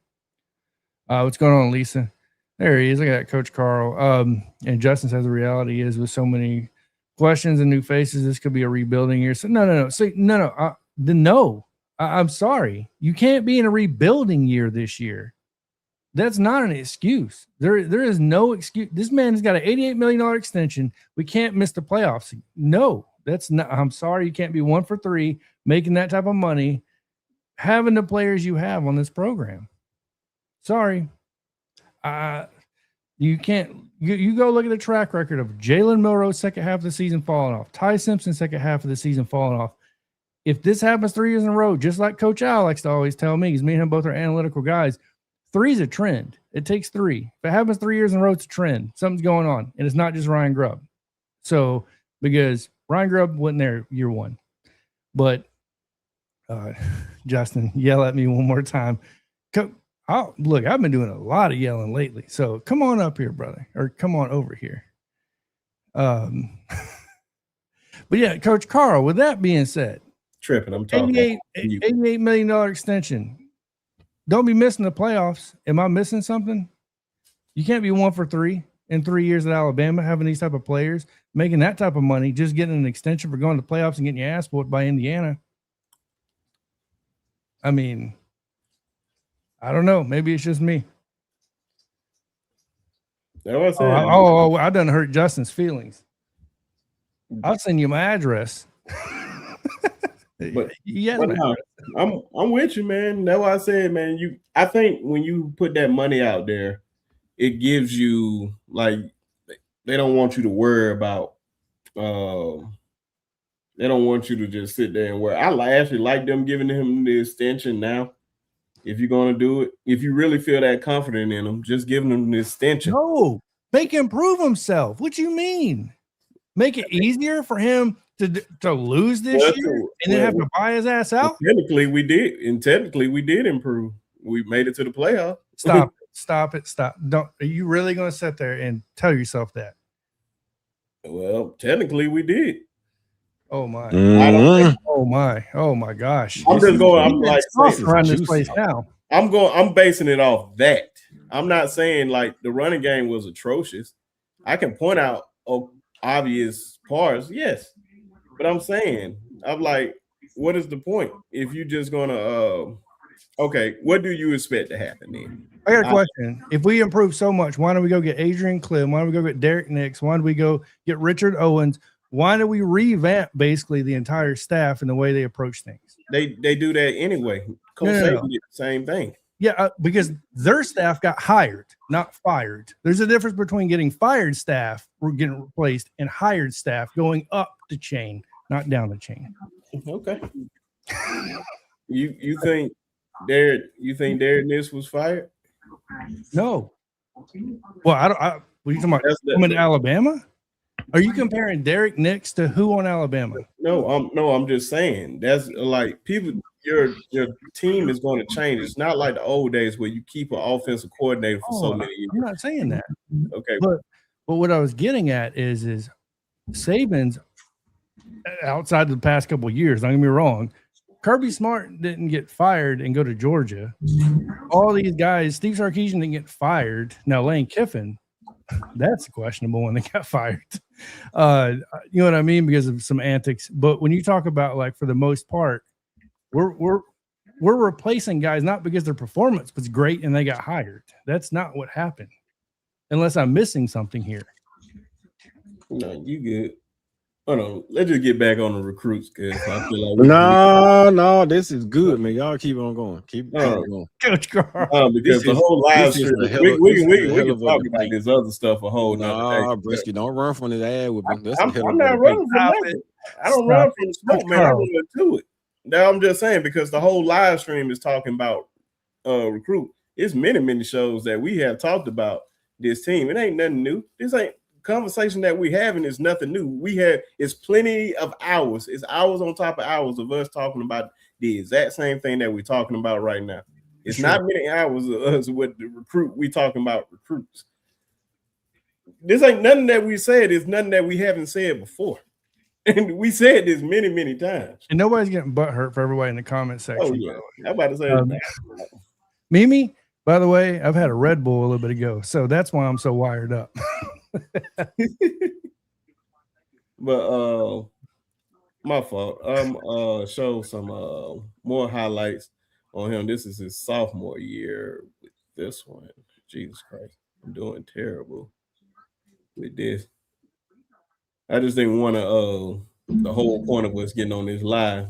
What's going on, Lisa? There he is. Look at that, Coach Carl. And Justin says the reality is with so many questions and new faces, this could be a rebuilding year. So no. No. I'm sorry. You can't be in a rebuilding year this year. That's not an excuse. There is no excuse. This man has got an $88 million extension. We can't miss the playoffs. No, that's not. I'm sorry. You can't be 1 for 3 making that type of money, having the players you have on this program. Sorry. You can't. You go look at the track record of Jalen Milroe second half of the season falling off, Ty Simpson second half of the season falling off. If this happens 3 years in a row, just like Coach Al likes to always tell me, because me and him both are analytical guys, 3 is a trend. It takes 3. If it happens 3 years in a row, it's a trend. Something's going on, and it's not just Ryan Grubb. So because Ryan Grubb wasn't there year 1, but Justin, yell at me one more time. Look, I've been doing a lot of yelling lately, so come on up here, brother, or come on over here. But yeah, Coach Carl, with that being said, tripping, I'm talking $88 million extension. Don't be missing the playoffs. Am I missing something? You can't be 1 for 3 in 3 years at Alabama, having these type of players, making that type of money, just getting an extension for going to the playoffs and getting your ass whooped by Indiana. I mean, I don't know. Maybe it's just me. That's what I said. I done hurt Justin's feelings. I'll send you my address. But yeah, I'm with you, man. That's why I said, man. I think when you put that money out there, it gives you like they don't want you to worry about. They don't want you to just sit there and worry. I actually like them giving him the extension now. If you're going to do it, if you really feel that confident in him, just giving him the extension. No, make him prove himself. What you mean? Make it easier for him to lose this year and then have to buy his ass out? Technically, we did. And technically, we did improve. We made it to the playoff. Stop it. Don't. Are you really going to sit there and tell yourself that? Well, technically, we did. Oh my! Oh my gosh! I'm just going. I'm like around this place now. I'm basing it off that. I'm not saying like the running game was atrocious. I can point out obvious parts, yes, but I'm saying I'm like, what is the point if you're just gonna? Okay, what do you expect to happen then? I got a question. If we improve so much, why don't we go get Adrian Clem? Why don't we go get Derek Nix? Why don't we go get Richard Owens? Why do we revamp basically the entire staff and the way they approach things? They do that anyway. Coach Saban did the same thing. Yeah, because their staff got hired, not fired. There's a difference between getting fired staff getting replaced and hired staff going up the chain, not down the chain. Okay. You think Derek Nix was fired? No. Well, what are you talking about? Coming to Alabama? Are you comparing Derek Nix to who on Alabama? No, I'm just saying that's like people. Your team is going to change. It's not like the old days where you keep an offensive coordinator for so many years. I'm not saying that. Okay, but what I was getting at is Saban's outside of the past couple of years. Don't get me wrong. Kirby Smart didn't get fired and go to Georgia. All these guys, Steve Sarkisian didn't get fired. Now Lane Kiffin, that's questionable when they got fired. You know what I mean? Because of some antics. But when you talk about like for the most part, we're replacing guys not because their performance was great and they got hired. That's not what happened. Unless I'm missing something here. No, you good. Hold on, let's just get back on the recruits because I feel like no, this is good, man. Y'all keep on going. Keep going. Coach Carl. Because the whole live stream, we can talk about this other stuff a whole nother day. Brisky, don't run from his ad with me. I'm not running from nothing. I don't run from the smoke, man. I run to it. Now I'm just saying because the whole live stream is talking about recruit. It's many shows that we have talked about this team. It ain't nothing new. This ain't conversation that we having is nothing new. It's plenty of hours. It's hours on top of hours of us talking about the exact same thing that we're talking about right now. It's not many hours of us with the recruit. We talking about recruits. This ain't nothing that we said. It's nothing that we haven't said before. And we said this many times. And nobody's getting butthurt for everybody in the comment section. Oh, yeah. I'm about to say Mimi, by the way, I've had a Red Bull a little bit ago. So that's why I'm so wired up. But my fault. Show some more highlights on him. This is his sophomore year with this one. Jesus Christ. I'm doing terrible with this. I just didn't want to the whole point of us getting on this live.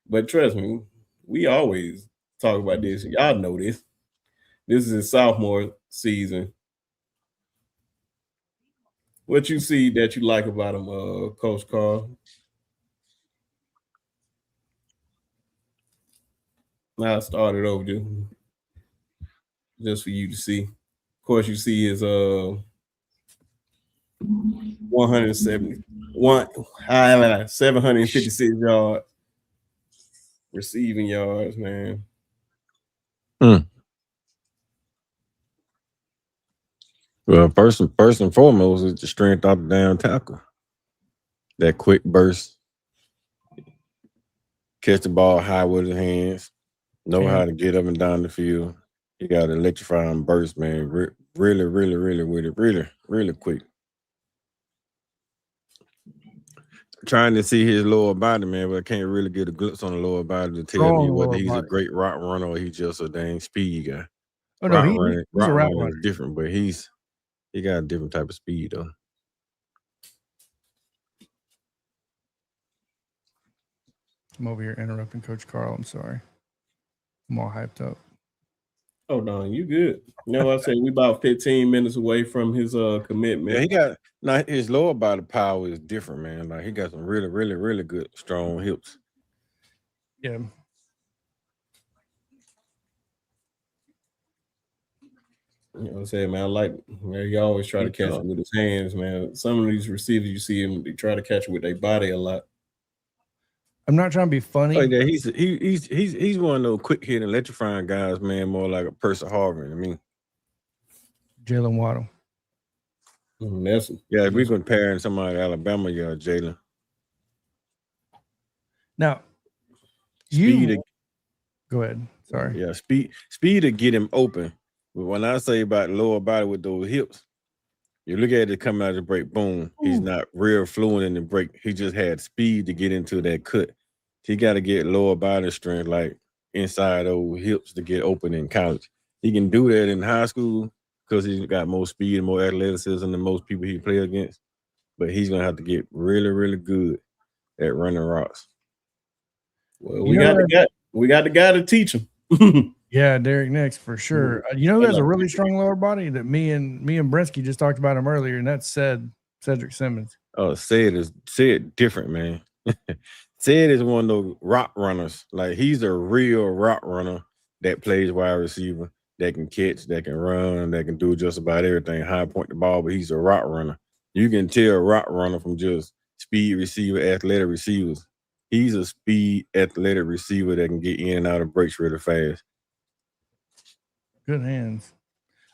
But trust me, we always talk about this. Y'all know this. This is his sophomore season. What you see that you like about him, Coach Carl? I'll start it over just for you to see. Of course, you see his 756 yard receiving yards, man. Well, first and foremost is the strength off the down tackle. That quick burst, catch the ball high with his hands, know how to get up and down the field. He got an electrifying burst, man. Really quick. Trying to see his lower body, man, but I can't really get a glimpse on the lower body to tell me whether he's a great route runner or he's just a dang speed guy. Oh no, he's a route runner runner. is different, but he got a different type of speed though. I'm over here interrupting Coach Carl. I'm sorry. I'm all hyped up. Oh no, you good. You know what I say? We about 15 minutes away from his commitment. Yeah, his lower body power is different, man. Like he got some really good strong hips. Yeah. You know what I'm saying, man? I like, man, you always try to catch it with his hands, man. Some of these receivers, you see him, they try to catch it with their body a lot. I'm not trying to be funny. Oh yeah, he's one of those quick hitting, electrifying guys, man. More like a Percy Harvin. I mean, Jalen Waddle. If we're comparing somebody to Alabama, yeah, Jalen. Now, go ahead. Sorry. Yeah, speed to get him open. But when I say about lower body with those hips, you look at it coming out of the break, boom. He's not real fluent in the break. He just had speed to get into that cut. He got to get lower body strength, like inside those hips to get open in college. He can do that in high school because he's got more speed and more athleticism than most people he play against. But he's gonna have to get really good at running routes. Well, we got the guy to teach him. Yeah, Derek Nix for sure. You know who has a really strong lower body that me and Brinsky just talked about him earlier, and that's Cedric Simmons. Oh, Ced different, man. Ced is one of those route runners. Like he's a real route runner that plays wide receiver, that can catch, that can run, that can do just about everything, high point the ball, but he's a route runner. You can tell a route runner from just speed receiver, athletic receivers. He's a speed athletic receiver that can get in and out of breaks really fast. Good hands.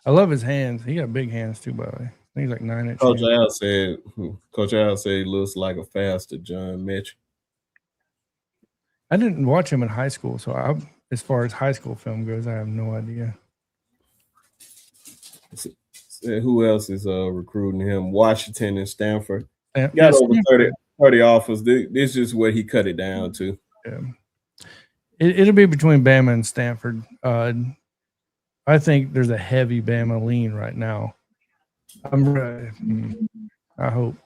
I love his hands. He got big hands too, by the way. I think he's like 9-inch. Coach Al said he looks like a faster John Mitchell. I didn't watch him in high school, so as far as high school film goes, I have no idea. Who else is recruiting him? Washington and Stanford. Got over 30 offers. This is what he cut it down to. Yeah. It'll be between Bama and Stanford. I think there's a heavy Bama lean right now. I hope.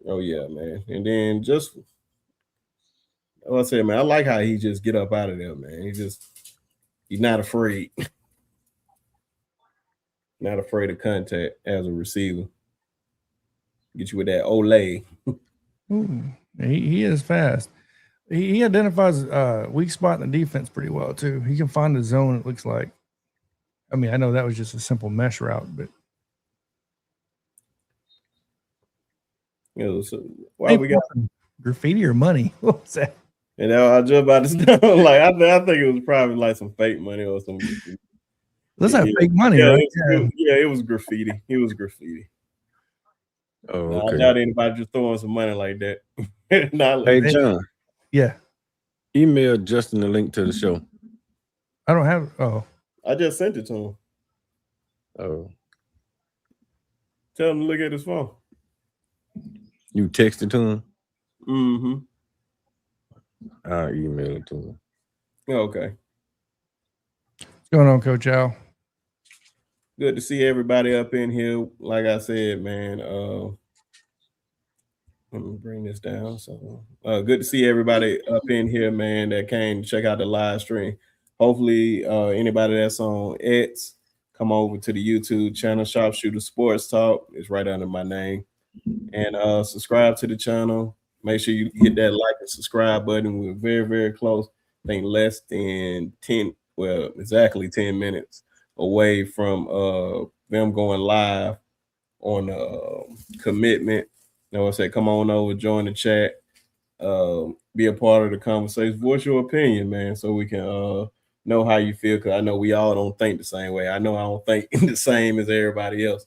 Oh yeah, man. And then just I say, man, I like how he just get up out of there, man. He's not afraid. Not afraid of contact as a receiver. Get you with that Olay. He is fast. He identifies weak spot in the defense pretty well too. He can find the zone. It looks like. I mean, I know that was just a simple mesh route, but so why we got graffiti or money? What was that? And I was just about to start. Like I think it was probably like some fake money or some. That's not fake money, right? It was graffiti. It was graffiti. Oh, okay. I doubt anybody just throwing some money like that. Hey, John. Yeah. Email Justin the link to the show. I don't have. Oh. I just sent it to him. Oh. Tell him to look at his phone. You texted to him? Mm-hmm. I'll email it to him. Okay. What's going on, Coach Al? Good to see everybody up in here. Like I said, man, let me bring this down. So good to see everybody up in here, man, that came to check out the live stream. hopefully anybody that's on X, come over to the YouTube channel, Sharpshooter Sports Talk. It's right under my name. And subscribe to the channel. Make sure you hit that like and subscribe button. We're very, very close. I think less than 10, well, exactly 10 minutes away from them going live on commitment. You know, I said, come on over, join the chat, be a part of the conversation. Voice your opinion, man, so we can know how you feel. Because I know we all don't think the same way. I know I don't think the same as everybody else.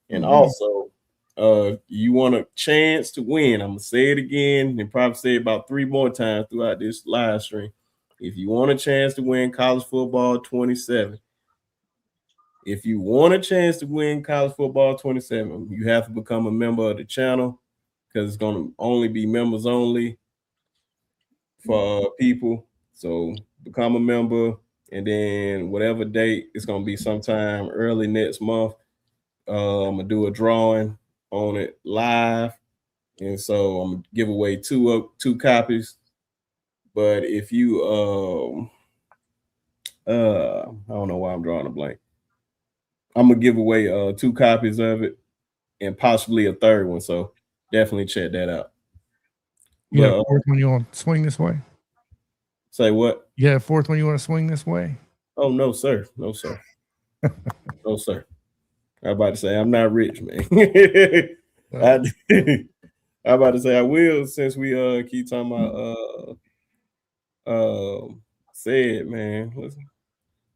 And also, you want a chance to win. I'm gonna say it again and probably say it about 3 more times throughout this live stream. If you want a chance to win college football 27, if you want a chance to win college football 27, you have to become a member of the channel because it's going to only be members only for people. So become a member, and then whatever date, it's going to be sometime early next month. I'm going to do a drawing on it live. And so I'm going to give away two copies. But if you, I don't know why I'm drawing a blank. I'm gonna give away 2 copies of it and possibly a third one. So definitely check that out. You got a fourth one you want to swing this way? Say what? You got a fourth one you want to swing this way? Oh no, sir. No, sir. No, sir. I'm about to say I'm not rich, man. I'm about to say I will since we keep talking about said, man.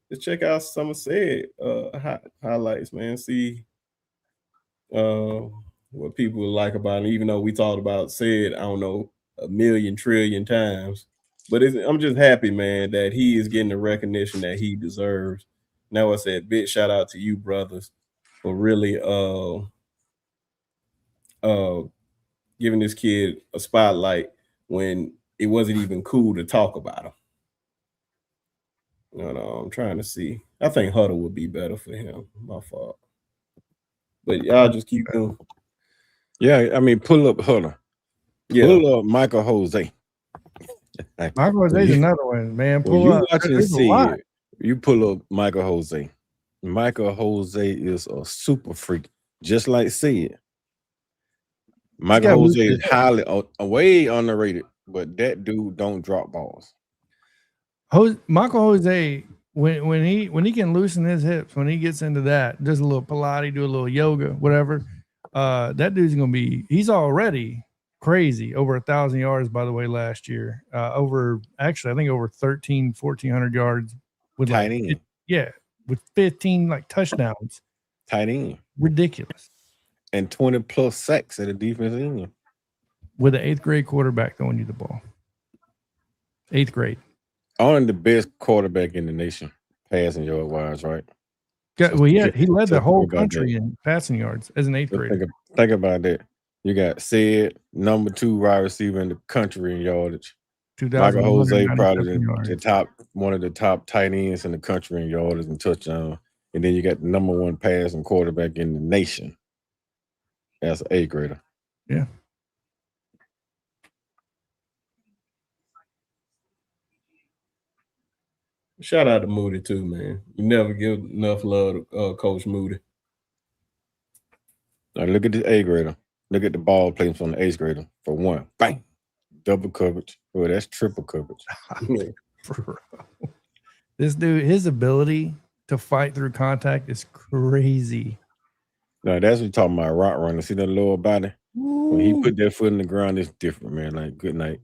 Let's check out some of said highlights, man. See what people like about it. Even though we talked about said, I don't know, a million trillion times, but I'm just happy, man, that he is getting the recognition that he deserves. Now I said, big shout out to you, brothers, for really giving this kid a spotlight when it wasn't even cool to talk about him. You know, I'm trying to see. I think Huddle would be better for him. My fault. But y'all just keep doing. Yeah, I mean, pull up Huddle. Yeah. Pull up Michael Jose. Michael Jose is another one, man. Pull up. You pull up Michael Jose. Michael Jose is a super freak, just like Sid. Michael Jose is highly, way underrated, but that dude don't drop balls. Michael Jose, when he can loosen his hips, when he gets into that, does a little Pilates, do a little yoga, whatever. That dude's gonna be. He's already crazy. Over 1,000 yards, by the way, last year. I think over 1,400 yards with tight end. With 15 like touchdowns. Tight end. Ridiculous. And 20 plus sacks at a defensive end. With an 8th grade quarterback throwing you the ball. 8th grade. Only the best quarterback in the nation, passing yard wise, right? He led the whole country in passing yards as an 8th grader. Think about that. You got Sid, number 2 wide receiver in the country in yardage. Michael Jose, probably one of the top tight ends in the country in yardage and touchdown. And then you got the number 1 passing quarterback in the nation. That's an 8th grader. Yeah. Shout out to Moody too, man. You never give enough love to Coach Moody. Now look at the 8th grader. Look at the ball placements on the 8th grader. For one, bang, double coverage. Oh, that's triple coverage. This dude, his ability to fight through contact is crazy. No, that's what you're talking about. Rock runner. See that lower body? Ooh. When he put that foot in the ground, it's different, man. Like, good night.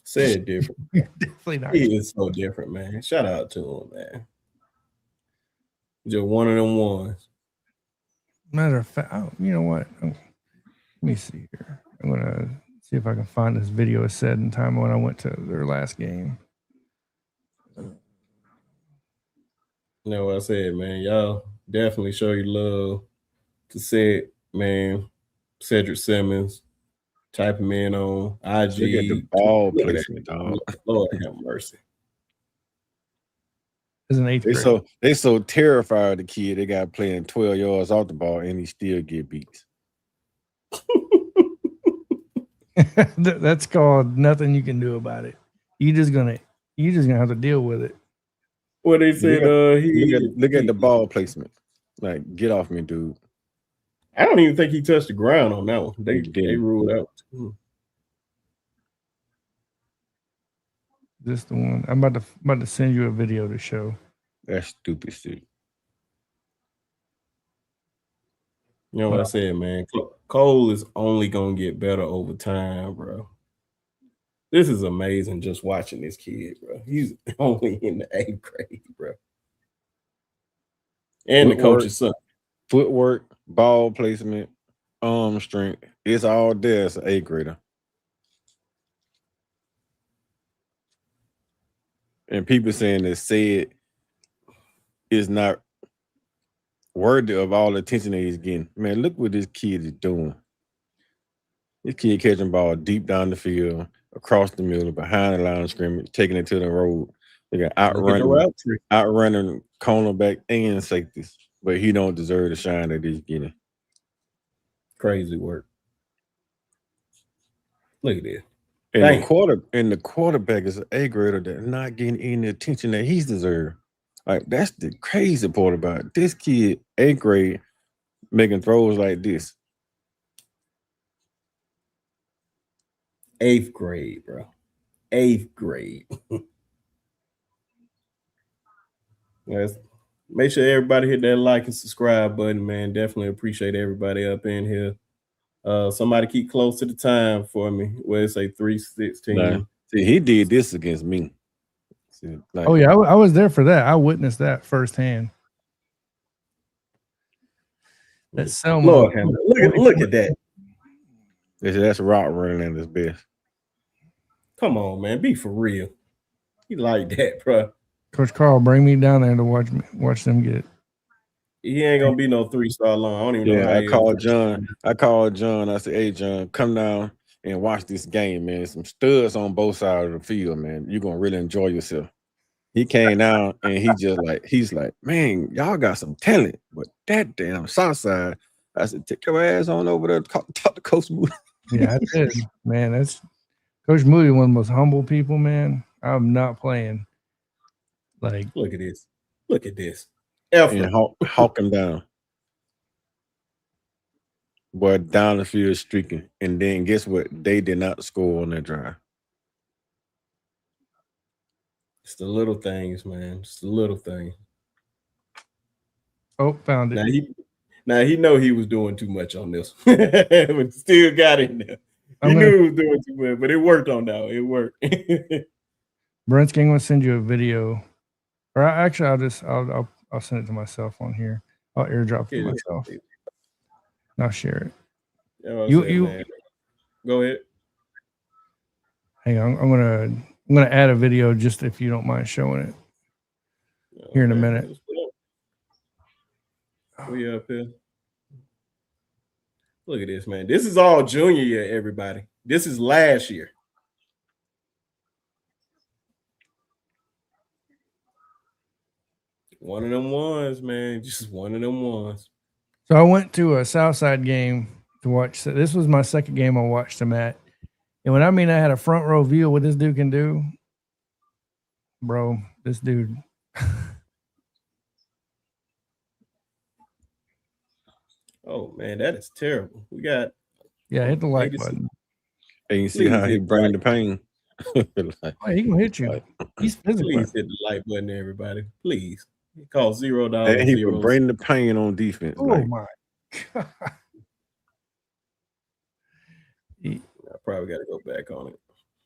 Say it different. Definitely not. He is so different, man. Shout out to him, man. Just one of them ones. Matter of fact, you know what? Let me see here. I'm gonna see if I can find this video of said in time when I went to their last game. You know what I said, man. Y'all definitely show your love to Ced, man. Cedric Simmons. Type him in on IG. Look at the ball placement, dog. Lord have mercy. As an 8th grade. They so terrified of the kid, they got playing 12 yards off the ball and he still get beats. That's called nothing you can do about it. You're You just gonna have to deal with it. What they said, look at the ball placement. Like, get off me, dude. I don't even think he touched the ground on that one. They ruled out. This the one. I'm about to send you a video to show. That's stupid shit. You know what I said, man? Cole is only gonna get better over time, bro. This is amazing just watching this kid, bro. He's only in the 8th grade, bro. And the coach's son. Footwork, ball placement, arm strength. It's all there as an 8th grader. And people saying that said is not worthy of all the attention that he's getting. Man, look what this kid is doing. This kid catching ball deep down the field, across the middle, behind the line of scrimmage, taking it to the road. They got outrunning cornerback and safeties, but he don't deserve the shine that he's getting. Crazy work. Look at this. And the quarterback is an 8th grader that's not getting any attention that he's deserved. Like, that's the crazy part about it. This kid, 8th grade, making throws like this. 8th grade, bro. 8th grade. Yes. Make sure everybody hit that like and subscribe button, man. Definitely appreciate everybody up in here. Somebody keep close to the time for me. Where it say 3:16. Nah, see, he did this against me. See, like, oh yeah, I was there for that. I witnessed that firsthand. That's so Lord, look at that. That's rock running at his best. Come on, man, be for real. He like that, bro. Coach Carl, bring me down there to watch them get it. He ain't gonna be no 3-star long. I don't even know. I called John. I said, "Hey, John, come down and watch this game, man. Some studs on both sides of the field, man. You're gonna really enjoy yourself." He came down and he's like, "Man, y'all got some talent, but that damn south side." I said, "Take your ass on over there, talk to Coach Moody." Yeah, I did, man. That's Coach Moody, one of the most humble people, man. I'm not playing. Like, look at this. Look at this. And hawk him down. Boy, down the field streaking. And then guess what? They did not score on that drive. It's the little things, man. It's the little things. Oh, found it. Now he know he was doing too much on this, but still got in there. He knew he was doing too much, but it worked on that. It worked. Brent's going to send you a video, or actually, I'll send it to myself on here. I'll airdrop it to myself. And I'll share it. You go ahead. Hang on, I'm gonna add a video just if you don't mind showing it here in a minute. We up here. Look at this, man. This is all junior year, everybody. This is last year. One of them ones, man. Just one of them ones. So I went to a Southside game to watch. This was my second game I watched him at. And when I mean I had a front row view of what this dude can do, bro, this dude. Oh, man, that is terrible. We got. Hit the like button. And you see how he bring the pain. He can hit you. He's physical. Please hit the like button, everybody. Please. It costs $0. And he would bring the pain on defense. Oh, my God. I probably got to go back on it.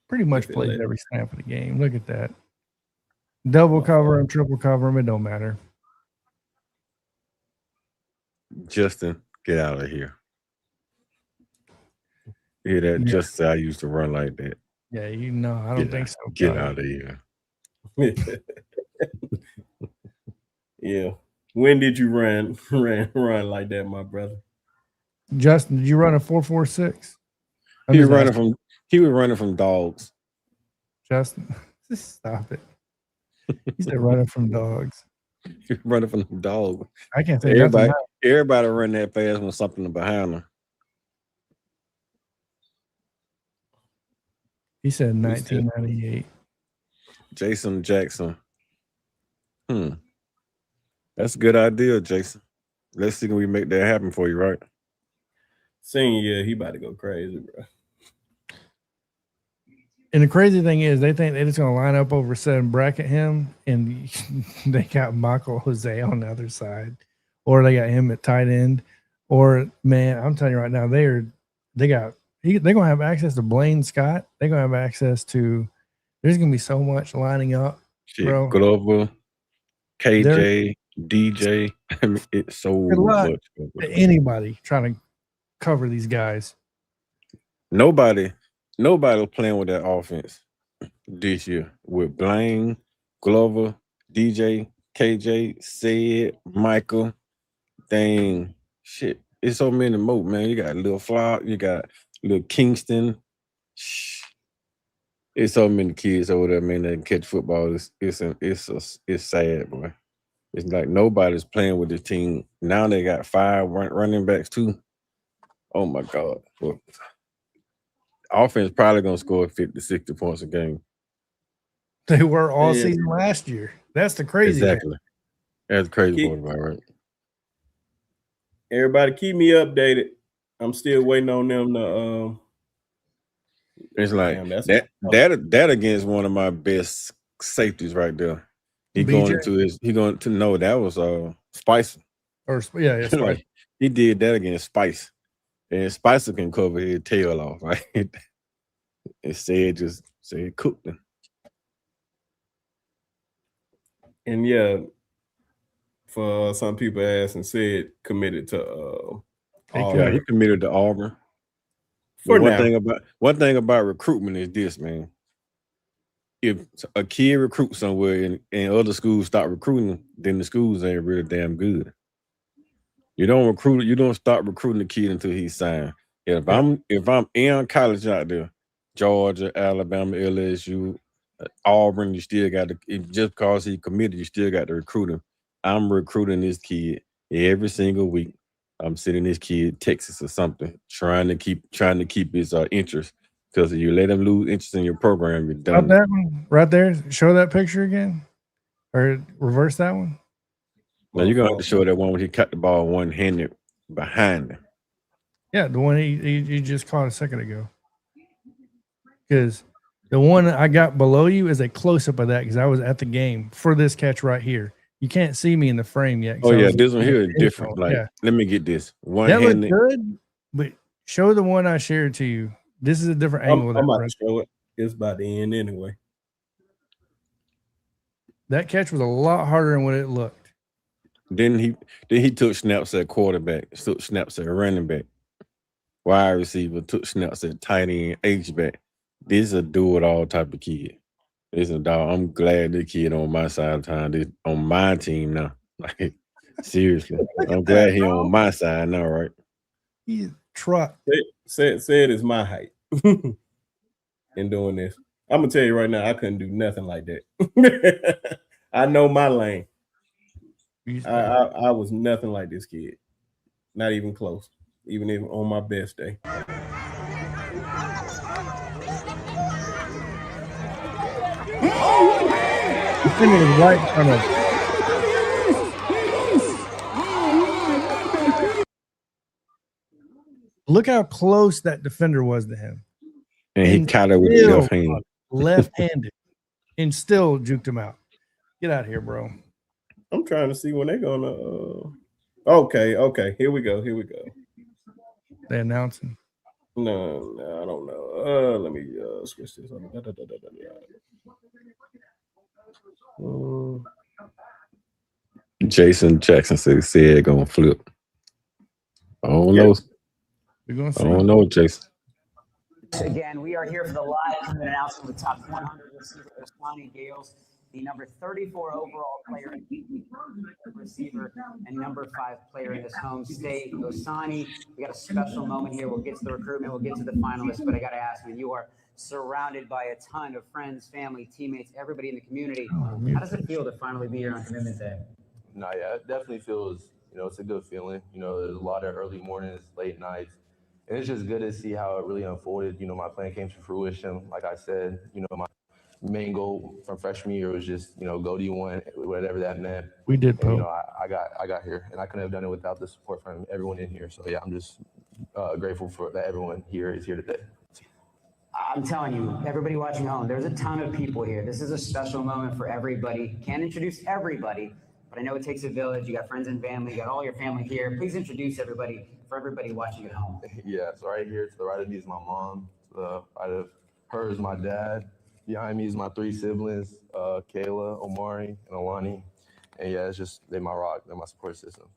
Pretty much played every snap of the game. Look at that. Double cover him, triple cover him. It don't matter. Justin, get out of here. You hear that? Yeah. Justin, I used to run like that. Yeah, I don't think so. Get out of here. Yeah. When did you run like that, my brother? Justin, did you run a 4.46? He was running from dogs. Justin, just stop it. He said running from dogs. He running from the dog. I can't think everybody run that fast with something behind them. He said 1998. Jason Jackson. That's a good idea, Jason. Let's see if we make that happen for you, right? Senior year, he about to go crazy, bro. And the crazy thing is, they think they're just going to line up over 7 bracket him, and they got Michael Jose on the other side, or they got him at tight end, or man, I'm telling you right now, they're going to have access to Blaine Scott. They're going to have access to. There's going to be so much lining up, Shit, bro. Glover, KJ, DJ. I mean, it's so much. Anybody trying to cover these guys. Nobody playing with that offense this year with Blaine, Glover, DJ, KJ, Sid, Michael. Dang, shit. It's so many more, man. You got Lil Flock, you got Lil Kingston. It's so many kids over there, man, that can catch football. It's sad, boy. It's like nobody's playing with the team. Now they got 5 running backs too. Oh my God. Well, offense probably gonna score 50, 60 points a game. They were all season last year. That's the crazy thing. That's the crazy part about it, right? Everybody keep me updated. I'm still waiting on them to it's like that against one of my best safeties right there. He going to know that was Spicer. Or Spicer. Like, he did that against Spice. And Spicer can cover his tail off, right? It said cooked him. And yeah, for some people asked and said committed to yeah, he committed to Auburn. For one thing about recruitment is this, man. If a kid recruits somewhere and other schools stop recruiting, then the schools ain't really damn good. You don't start recruiting the kid until he's signed. If I'm in college out there, Georgia, Alabama, LSU, Auburn, you still got to, just because he committed, you still got to recruit him. I'm recruiting this kid every single week. I'm sending this kid Texas or something, trying to keep his interest. Because if you let him lose interest in your program, you're done. That one right there. Show that picture again, or reverse that one. Now you're gonna have to show that one when he cut the ball one-handed behind him. Yeah, the one he just caught a second ago. Because the one I got below you is a close-up of that because I was at the game for this catch right here. You can't see me in the frame yet. Oh yeah, this one here is different. Like, let me get this one-handed. That looks good, but show the one I shared to you. This is a different angle. I'm about to show it. It's about to end anyway. That catch was a lot harder than what it looked. Then he took snaps at quarterback, took snaps at running back, wide receiver, took snaps at tight end, H-back. This is a do-it-all type of kid. This is a dog. I'm glad this kid on my side of town. This on my team now. Like, seriously. I'm glad he on my side now, right? He's truck. Said is my height in doing this. I'm gonna tell you right now, I couldn't do nothing like that. I know my lane. I was nothing like this kid. Not even close. Even on my best day. Right in front of Look how close that defender was to him. And he caught it with the left hand. Left-handed. And still juked him out. Get out of here, bro. I'm trying to see when they're gonna okay. Here we go. They announcing. No, I don't know. Let me switch this on. Jason Jackson said gonna flip. I don't know. We're gonna see. I don't know, Jason. Again, we are here for the live announcement of the top 100 receiver, Osani Gayles, the number 34 overall player, receiver, and number 5 player in his home state. Osani, we got a special moment here. We'll get to the recruitment, we'll get to the finalists, but I got to ask, man, you are surrounded by a ton of friends, family, teammates, everybody in the community. How does it feel to finally be here on Commitment Day? No, yeah, it definitely feels, it's a good feeling. There's a lot of early mornings, late nights. And it's just good to see how it really unfolded. My plan came to fruition. Like I said, main goal from freshman year was just, you know, go D1, whatever that meant. We did, And, you Pope. know, I got here, and I couldn't have done it without the support from everyone in here. So yeah, I'm just grateful for that everyone here is here today. I'm telling you, everybody watching home, there's a ton of people here. This is a special moment for everybody. Can't introduce everybody, but I know it takes a village. You got friends and family, you got all your family here. Please introduce everybody for everybody watching at home. Yeah, so right here to the right of me is my mom. To the right of her is my dad. Behind me is my 3 siblings, Kayla, Omari, and Alani. And yeah, it's just, they're my rock. They're my support system.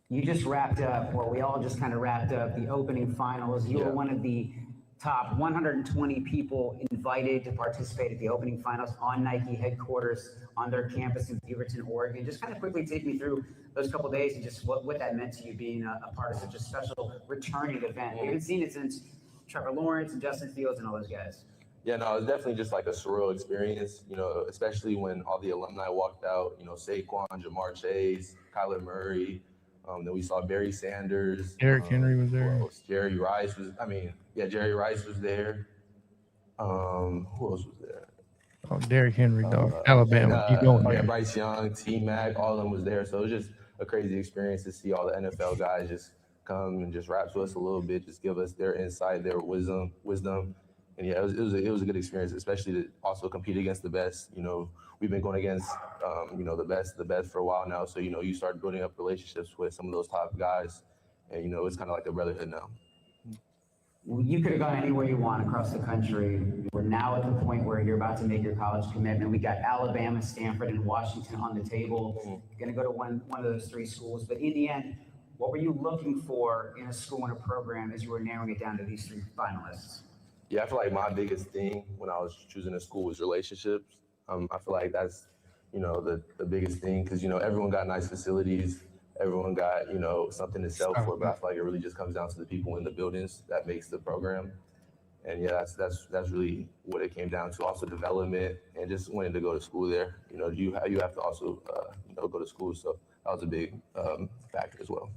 You just wrapped up, well, we all just kind of wrapped up the opening finals. You were one of the top 120 people invited to participate at the opening finals on Nike headquarters on their campus in Beaverton, Oregon. Just kind of quickly take me through those couple days and just what that meant to you being a part of such a special returning event. We haven't seen it since Trevor Lawrence and Justin Fields and all those guys. Yeah, no, it was definitely just like a surreal experience, you know, especially when all the alumni walked out, you know, Saquon, Jamar Chase, Kyler Murray. Then we saw Barry Sanders. Derrick Henry was there. Jerry Rice was, Jerry Rice was there. Who else was there? Oh, Derrick Henry, dog. Alabama. Keep going. Yeah, Bryce Young, T-Mac, all of them was there. So it was just a crazy experience to see all the NFL guys just come and just rap to us a little bit, just give us their insight, their wisdom. And yeah, it was a good experience, especially to also compete against the best. You know, we've been going against, the best for a while now. So, you know, you start building up relationships with some of those top guys. And, you know, it's kind of like a brotherhood now. You could have gone anywhere you want across the country. We're now at the point where you're about to make your college commitment. We got Alabama, Stanford, and Washington on the table. You're going to go to one of those 3 schools. But in the end, what were you looking for in a school and a program as you were narrowing it down to these 3 finalists? Yeah, I feel like my biggest thing when I was choosing a school was relationships. I feel like that's, you know, the biggest thing because, you know, everyone got nice facilities. Everyone got, you know, something to sell for, but I feel like it really just comes down to the people in the buildings that makes the program. And yeah, that's really what it came down to. Also development and just wanting to go to school there. You know, you have to also, go to school. So that was a big factor as well.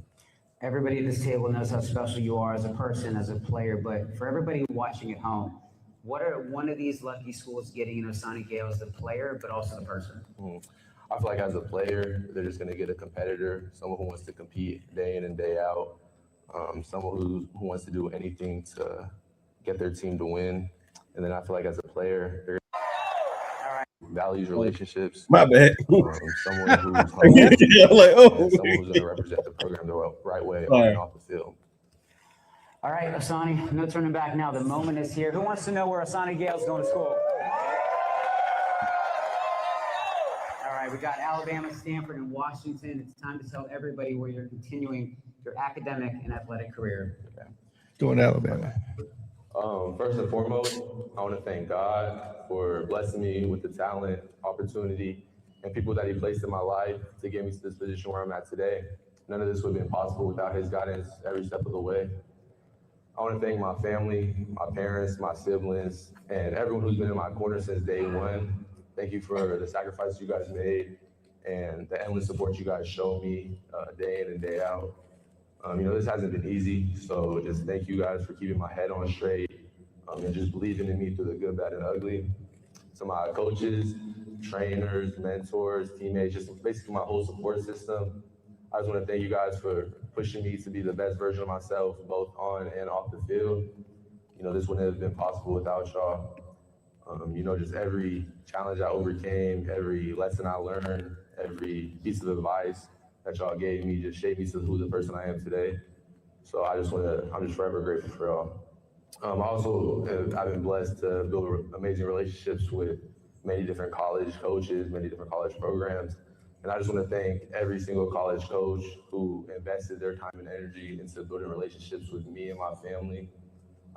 Everybody at this table knows how special you are as a person, as a player, but for everybody watching at home, what are one of these lucky schools getting in Osani Gayles, the player, but also the person? I feel like as a player, they're just going to get a competitor, someone who wants to compete day in and day out, someone who wants to do anything to get their team to win. And then I feel like as a player, they're values relationships. My bad. Someone who's humble, Yeah, like, and someone who's going to represent the program the right way on and off the field. All right, Osani, no turning back now. The moment is here. Who wants to know where Osani Gayles is going to school? All right, we got Alabama, Stanford, and Washington. It's time to tell everybody where you're continuing your academic and athletic career. Going to Alabama. First and foremost, I want to thank God for blessing me with the talent, opportunity, and people that He placed in my life to get me to this position where I'm at today. None of this would have been possible without His guidance every step of the way. I want to thank my family, my parents, my siblings, and everyone who's been in my corner since day one. Thank you for the sacrifices you guys made and the endless support you guys show me day in and day out. This hasn't been easy, so just thank you guys for keeping my head on straight and just believing in me through the good, bad, and ugly. To my coaches, trainers, mentors, teammates, just basically my whole support system. I just want to thank you guys for pushing me to be the best version of myself, both on and off the field. This wouldn't have been possible without y'all. Just every challenge I overcame, every lesson I learned, every piece of advice that y'all gave me just shaped me to who the person I am today. So I'm just forever grateful for y'all. I've been blessed to build amazing relationships with many different college coaches, many different college programs. And I just want to thank every single college coach who invested their time and energy into building relationships with me and my family.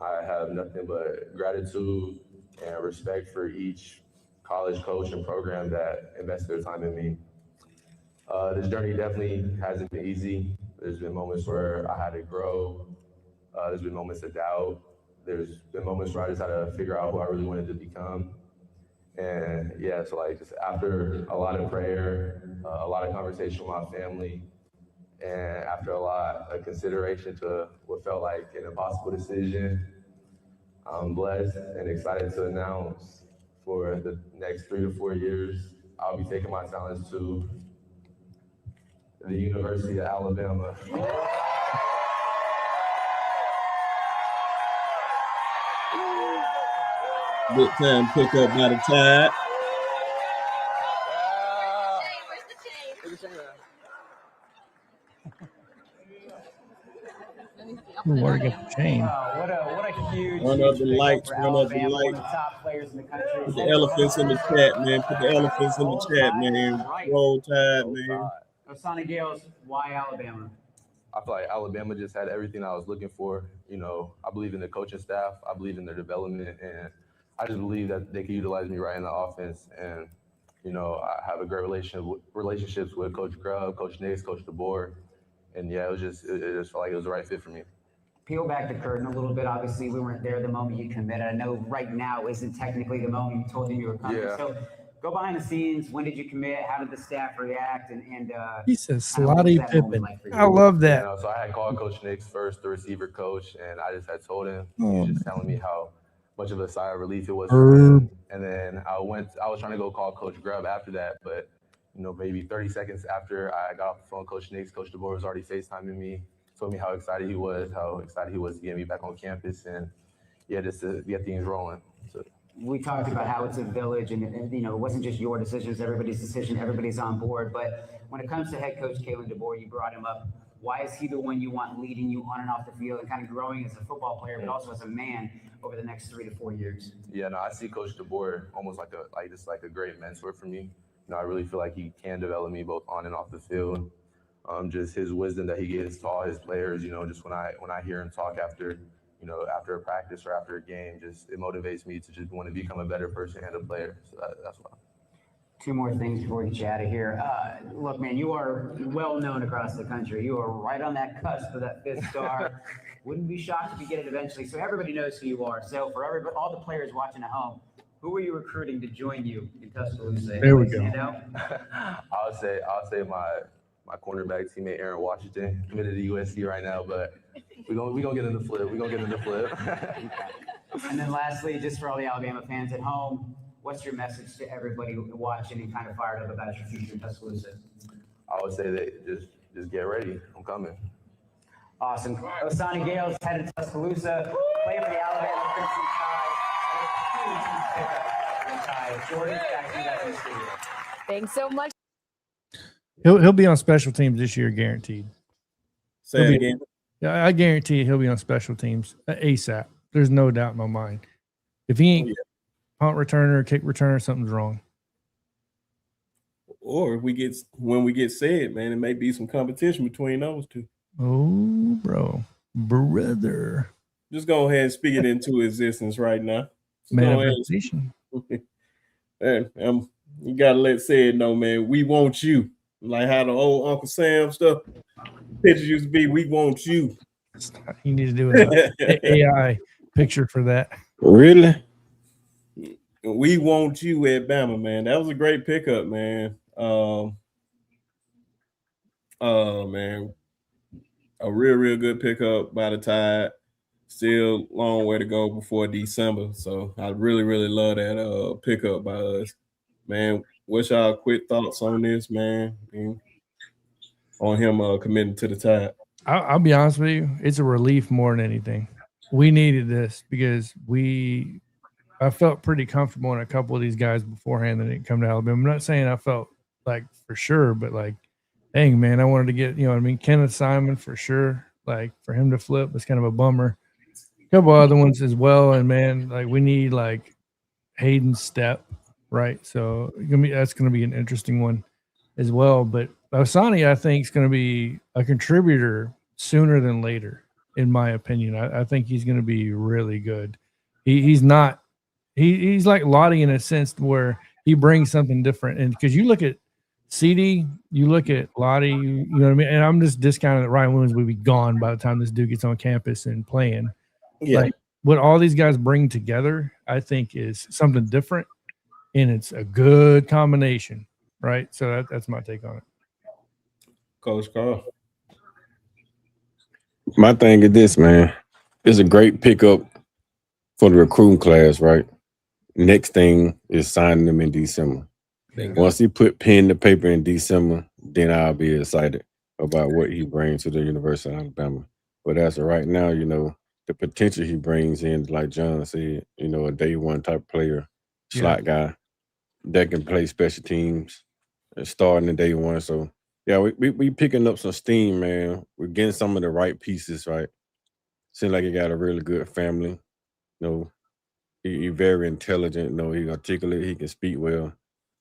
I have nothing but gratitude and respect for each college coach and program that invested their time in me. This journey definitely hasn't been easy. There's been moments where I had to grow. There's been moments of doubt. There's been moments where I just had to figure out who I really wanted to become. And yeah, so just after a lot of prayer, a lot of conversation with my family, and after a lot of consideration to what felt like an impossible decision, I'm blessed and excited to announce for the next 3 to 4 years, I'll be taking my talents to the University of Alabama. Good time pick up by the Tide. Where to get the chain? What a huge, Run huge up the pickup lights, for run up the Alabama, one of lights. the top players in the country. Put the elephants in the chat, man. Put the elephants in the chat, man. Roll Tide, man. Osani Gayles, why Alabama? I feel like Alabama just had everything I was looking for. You know, I believe in the coaching staff. I believe in their development, and I just believe that they can utilize me right in the offense. And you know, I have a great relationships with Coach Grubb, Coach Nix, Coach DeBoer, and yeah, it just felt like it was the right fit for me. Peel back the curtain a little bit. Obviously, we weren't there the moment you committed. I know right now isn't technically the moment you told him you were coming. Yeah. So go behind the scenes. When did you commit? How did the staff react? And He says kind of what was Slotty that moment Pippen. like for you? I love that. You know, so I had called Coach Nix first, the receiver coach, and I just had told him. He was just telling me how much of a sigh of relief it was for him. And then I was trying to go call Coach Grubb after that, but you know, maybe 30 seconds after I got off the phone, Coach Nix, Coach DeBoer was already FaceTiming me, told me how excited he was to get me back on campus, and yeah, just to get things rolling. So we talked about how it's a village, and you know, it wasn't just your decision, it's everybody's decision, everybody's on board. But when it comes to head coach Kalen DeBoer, you brought him up. Why is he the one you want leading you on and off the field and kind of growing as a football player, but also as a man over the next 3 to 4 years? Yeah, no, I see Coach DeBoer almost like a great mentor for me. You know, I really feel like he can develop me both on and off the field. Just his wisdom that he gives to all his players. You know, just when I hear him talk after a practice or after a game, just it motivates me to just want to become a better person and a player. So that's why. 2 more things before we get you out of here. Look, man, you are well known across the country. You are right on that cusp of that 5th star. Wouldn't be shocked if you get it eventually. So everybody knows who you are. So for all the players watching at home, who are you recruiting to join you in Tuscaloosa? There we go. I'll say my cornerback teammate Aaron Washington committed to USC right now, but we gonna get in the flip. We're gonna get in the flip. And then lastly, just for all the Alabama fans at home, what's your message to everybody watching and kind of fired up about your future in Tuscaloosa? I would say that just get ready. I'm coming. Awesome. Osani Gayles headed to Tuscaloosa, playing for the Alabama Crimson Tide. Jordan, back to you guys in the studio. Thanks so much. He'll be on special teams this year, guaranteed. Say it again. Yeah, I guarantee you he'll be on special teams ASAP. There's no doubt in my mind. If he ain't punt returner, kick returner, something's wrong. Or when we get said, man, it may be some competition between those two. Oh, brother. Just go ahead and speak it into existence right now. Manifestation. You gotta let said know, man. We want you. Like how the old Uncle Sam stuff pictures used to be. We want you. You need to do an AI picture for that. Really? We want you at Bama, man. That was a great pickup, man. Man, a real good pickup by the Tide. Still long way to go before December, so I really love that pickup by us, man. What's y'all quick thoughts on this, man? On him committing to the Tide? I'll be honest with you, it's a relief more than anything. We needed this because I felt pretty comfortable in a couple of these guys beforehand that didn't come to Alabama. I'm not saying I felt like for sure, but like, dang, man, I wanted to get, you know what I mean? Kenneth Simon for sure. Like for him to flip was kind of a bummer. A couple other ones as well. And man, like we need like Hayden Step, right? So that's going to be an interesting one as well. But Osani, I think, is going to be a contributor sooner than later, in my opinion. I think he's going to be really good. He's not. He's like Lottie in a sense where he brings something different. And because you look at CD, you look at Lottie, you know what I mean? And I'm just discounting that Ryan Williams will be gone by the time this dude gets on campus and playing. Yeah. Like what all these guys bring together, I think, is something different. And it's a good combination, right? So that's my take on it. Coach Carl. My thing is this, man. It's a great pickup for the recruiting class, right? Next thing is signing them in December. Once he put pen to paper in December, then I'll be excited about what he brings to the University of Alabama. But as of right now, the potential he brings in, like John said, a day one type player, slot guy that can play special teams, starting in day one. So yeah, we picking up some steam, man. We're getting some of the right pieces, right? Seems like he got a really good family. He very intelligent. He articulate. He can speak well.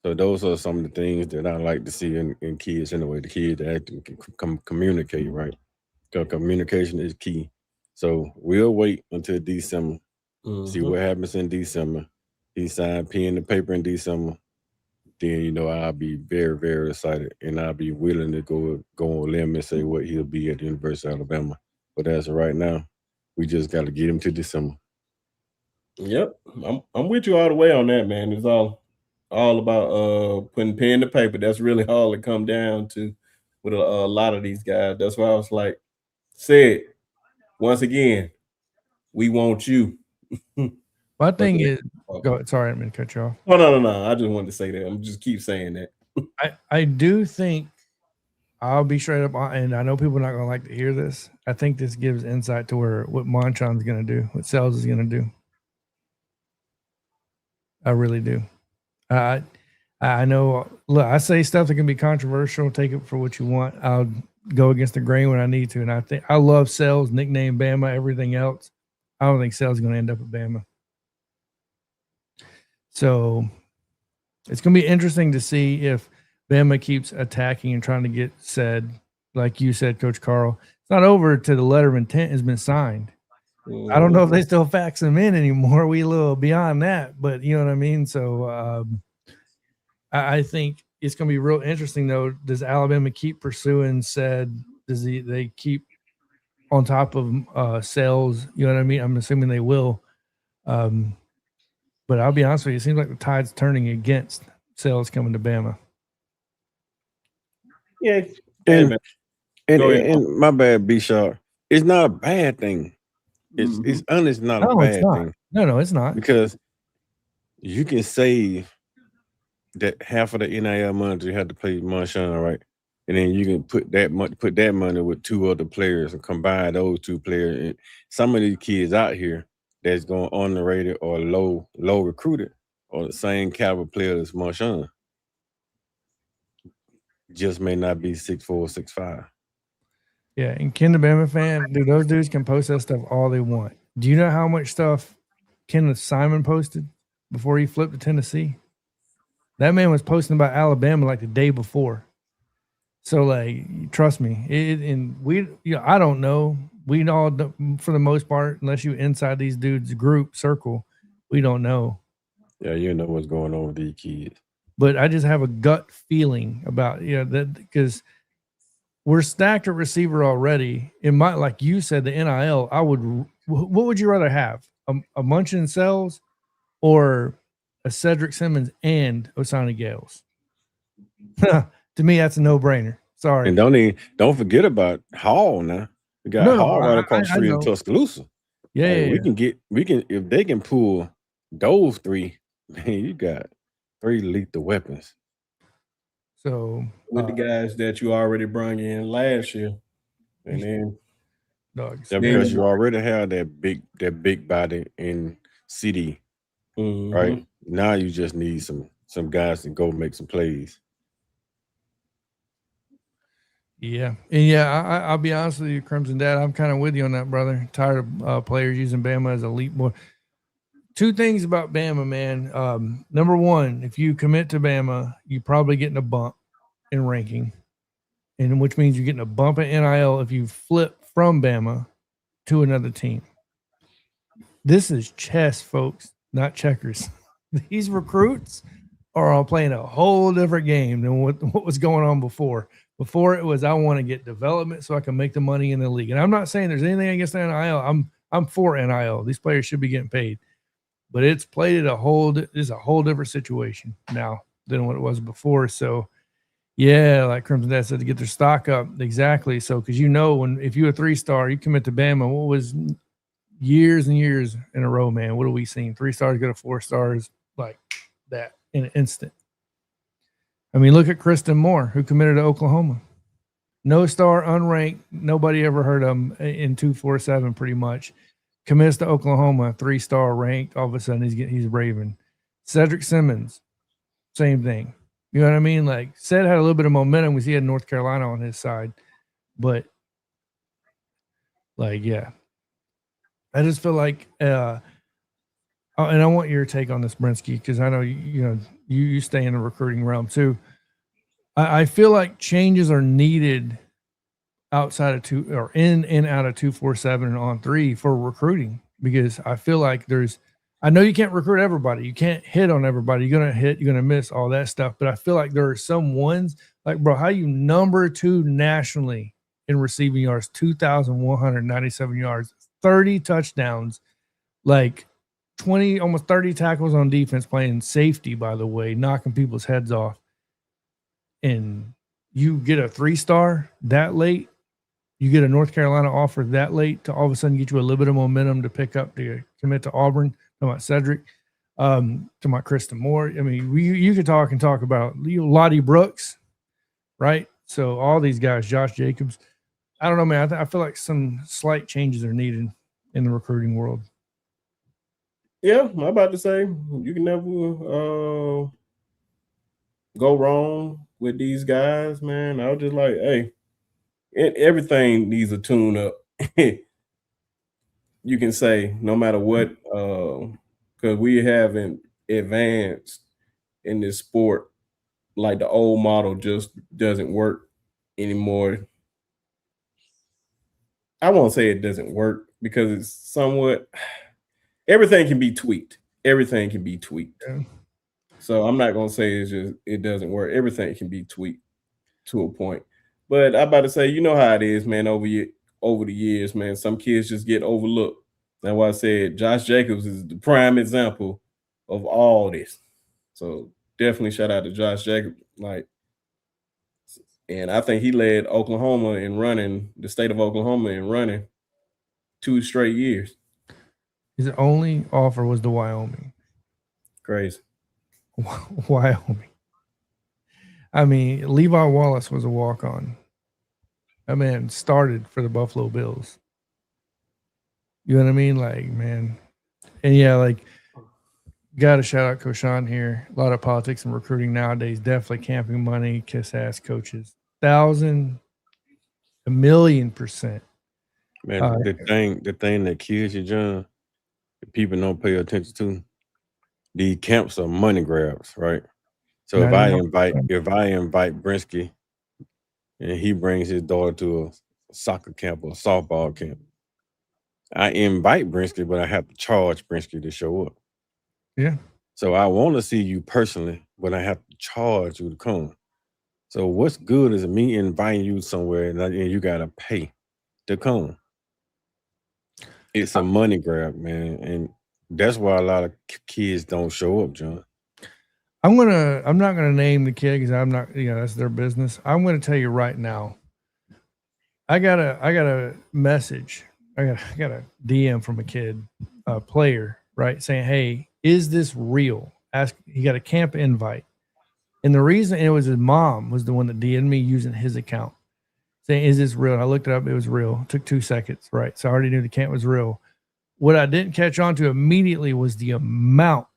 So those are some of the things that I like to see in kids. Anyway, the kids that actually can communicate, right? Because communication is key. So we'll wait until December, see what happens in December. He signed pen to paper in December. Then I'll be very, very excited, and I'll be willing to go on a limb and say what he'll be at the University of Alabama. But as of right now, we just got to get him to December. Yep, I'm with you all the way on that, man. It's all about putting pen to paper. That's really all it come down to with a lot of these guys. That's why I was like, said once again, we want you. My thing is, go ahead. Sorry, I didn't mean to cut you off. Oh no. I just wanted to say that. I'm just keep saying that. I do think I'll be straight up, and I know people are not going to like to hear this. I think this gives insight to what Monchon's going to do, what Sells is going to do. I really do. I know. Look, I say stuff that can be controversial. Take it for what you want. I'll go against the grain when I need to, and I think I love Sells, nickname Bama, everything else. I don't think Sells is going to end up at Bama. So it's going to be interesting to see if Bama keeps attacking and trying to get said, like you said, Coach Carl. It's not over till the letter of intent has been signed. I don't know if they still fax them in anymore. We a little beyond that, but you know what I mean? So I think it's going to be real interesting, though. Does Alabama keep pursuing said? Does they keep on top of Sells? You know what I mean? I'm assuming they will. But I'll be honest with you, it seems like the tide's turning against Sells coming to Bama. Yeah. And my bad, B-Sharp. It's not a bad thing. It's honest, not a bad thing. No, it's not. Because you can save that half of the NIL money you had to pay Monchon, right? And then you can put that money with two other players and combine those two players. And some of these kids out here that's going underrated or low recruited or the same caliber player as Monchon just may not be 6'4", 6'5". Yeah, and Ken the Bama fan, dude, those dudes can post that stuff all they want. Do you know how much stuff Kenneth Simon posted before he flipped to Tennessee? That man was posting about Alabama like the day before. So, like, trust me, I don't know. We all, for the most part, unless you inside these dudes' group circle, we don't know. Yeah, you know what's going on with these kids. But I just have a gut feeling about that because we're stacked at receiver already. It might, like you said, the NIL. What would you rather have? A Munchin Sells or a Cedric Simmons and Osani Gayles? To me, that's a no-brainer. Sorry. And don't forget about Hall now. We got Hall right across the street in Tuscaloosa. Yeah, we can if they can pull those three, man, you got 3 lethal weapons. So with the guys that you already brought in last year, and then because you already have that big body in CD, right? Now you just need some guys to go make some plays. Yeah, and I'll be honest with you, Crimson Dad. I'm kind of with you on that, brother. Tired of players using Bama as a leap boy. 2 things about Bama, man. Number one, if you commit to Bama, you're probably getting a bump in ranking, and which means you're getting a bump in NIL if you flip from Bama to another team. This is chess, folks, not checkers. These recruits are all playing a whole different game than what was going on before. Before it was, I want to get development so I can make the money in the league. And I'm not saying there's anything against NIL. I'm for NIL. These players should be getting paid. But it's played at a whole different situation now than what it was before. So, yeah, like Crimson Dad said, to get their stock up. Exactly. So, because if you're a 3-star, you commit to Bama, what was years and years in a row, man. What have we seen? 3 stars go to 4 stars. like that in an instant. I mean, look at Kristen Moore, who committed to Oklahoma. No star, unranked, nobody ever heard of him in 247 pretty much. Commits to Oklahoma, 3-star ranked. All of a sudden, he's raving. Cedric Simmons, same thing. You know what I mean? Like, Ced had a little bit of momentum because he had North Carolina on his side. But, like, yeah. I just feel like, and I want your take on this, Brinsky, because I know you stay in the recruiting realm too. I feel like changes are needed outside of in and out of 247 and on 3 for recruiting, because I feel like I know you can't recruit everybody. You can't hit on everybody. You're going to hit, you're going to miss, all that stuff. But I feel like there are some ones like, bro, how you number 2 nationally in receiving yards, 2,197 yards, 30 touchdowns, like 20, almost 30 tackles on defense, playing safety, by the way, knocking people's heads off. And you get a 3-star that late, you get a North Carolina offer that late to all of a sudden get you a little bit of momentum to pick up to commit to Auburn. Talking about Cedric, talking about Kristen Moore. I mean, you could talk about Lottie Brooks, right? So all these guys, Josh Jacobs. I don't know, man. I feel like some slight changes are needed in the recruiting world. Yeah, I'm about to say you can never go wrong with these guys, man. I was just like, hey, everything needs a tune up. You can say no matter what, because we haven't advanced in this sport. Like the old model just doesn't work anymore. I won't say it doesn't work because it's somewhat. Everything can be tweaked. Everything can be tweaked. Yeah. So I'm not gonna say it doesn't work. Everything can be tweaked to a point. But I'm about to say, you know how it is, man. Over the years, man, some kids just get overlooked. That's why I said Josh Jacobs is the prime example of all this. So definitely shout out to Josh Jacobs. And I think he led Oklahoma in running, the state of Oklahoma in running 2 straight years. His only offer was to Wyoming. Crazy. Wyoming. I mean, Levi Wallace was a walk-on. That man started for the Buffalo Bills. You know what I mean? Like, man. And yeah, like, got to shout out Koshan here. A lot of politics and recruiting nowadays. Definitely camping money, kiss-ass coaches. 1,000, 1,000,000%. Man, the thing that kills you, John, that people don't pay attention to, these camps are money grabs, right? So if I invite Brinsky and he brings his daughter to a soccer camp or a softball camp, I invite Brinsky, but I have to charge Brinsky to show up. Yeah. So I want to see you personally, but I have to charge you to come. So what's good is me inviting you somewhere and you got to pay to come. It's a money grab, man. And that's why a lot of kids don't show up, John. I'm not gonna name the kid because I'm not, that's their business. I'm gonna tell you right now. I got a message. I got a DM from a kid, a player, right, saying, "Hey, is this real?" He got a camp invite, and the reason it was his mom was the one that DM'd me using his account, saying, "Is this real?" And I looked it up. It was real. It took 2 seconds, right? So I already knew the camp was real. What I didn't catch on to immediately was the amount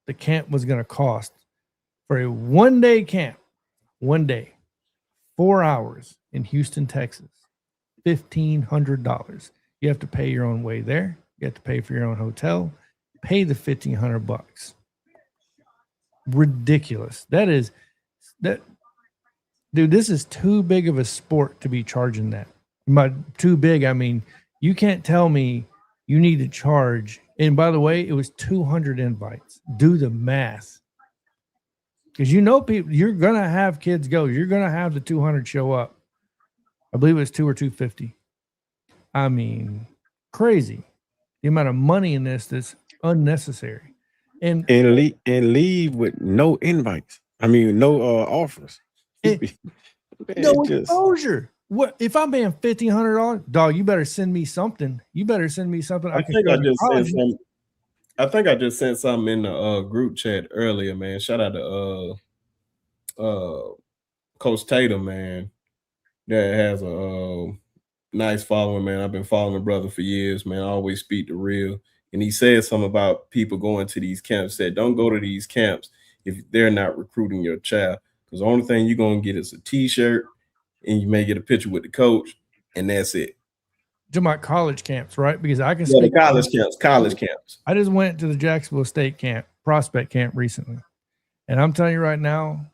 the camp was going to cost for a 1-day camp, 1 day, 4 hours in Houston, Texas, $1,500. You have to pay your own way there. You have to pay for your own hotel. Pay the $1,500. Ridiculous. That. Dude, this is too big of a sport to be charging that. By too big, I mean, you can't tell me you need to charge. And by the way, it was 200 invites. Do the math. Because people, you're going to have kids go. You're going to have the 200 show up. I believe it was 2 or 250. I mean, crazy. The amount of money in this that's unnecessary. And leave with no invites. I mean, no offers. No exposure. What if I'm paying $1,500? Dog, you better send me something. I think I just said something. I think I just sent something in the group chat earlier, man. Shout out to Coach Tatum, man. That has a nice following, man. I've been following the brother for years, man. I always speak the real. And he said something about people going to these camps. Said, don't go to these camps if they're not recruiting your child. Because the only thing you're gonna get is a t-shirt, and you may get a picture with the coach, and that's it. To my college camps, right? Because I can Yeah, the speak. college camps. I just went to the Jacksonville State camp, prospect camp recently, and I'm telling you right now,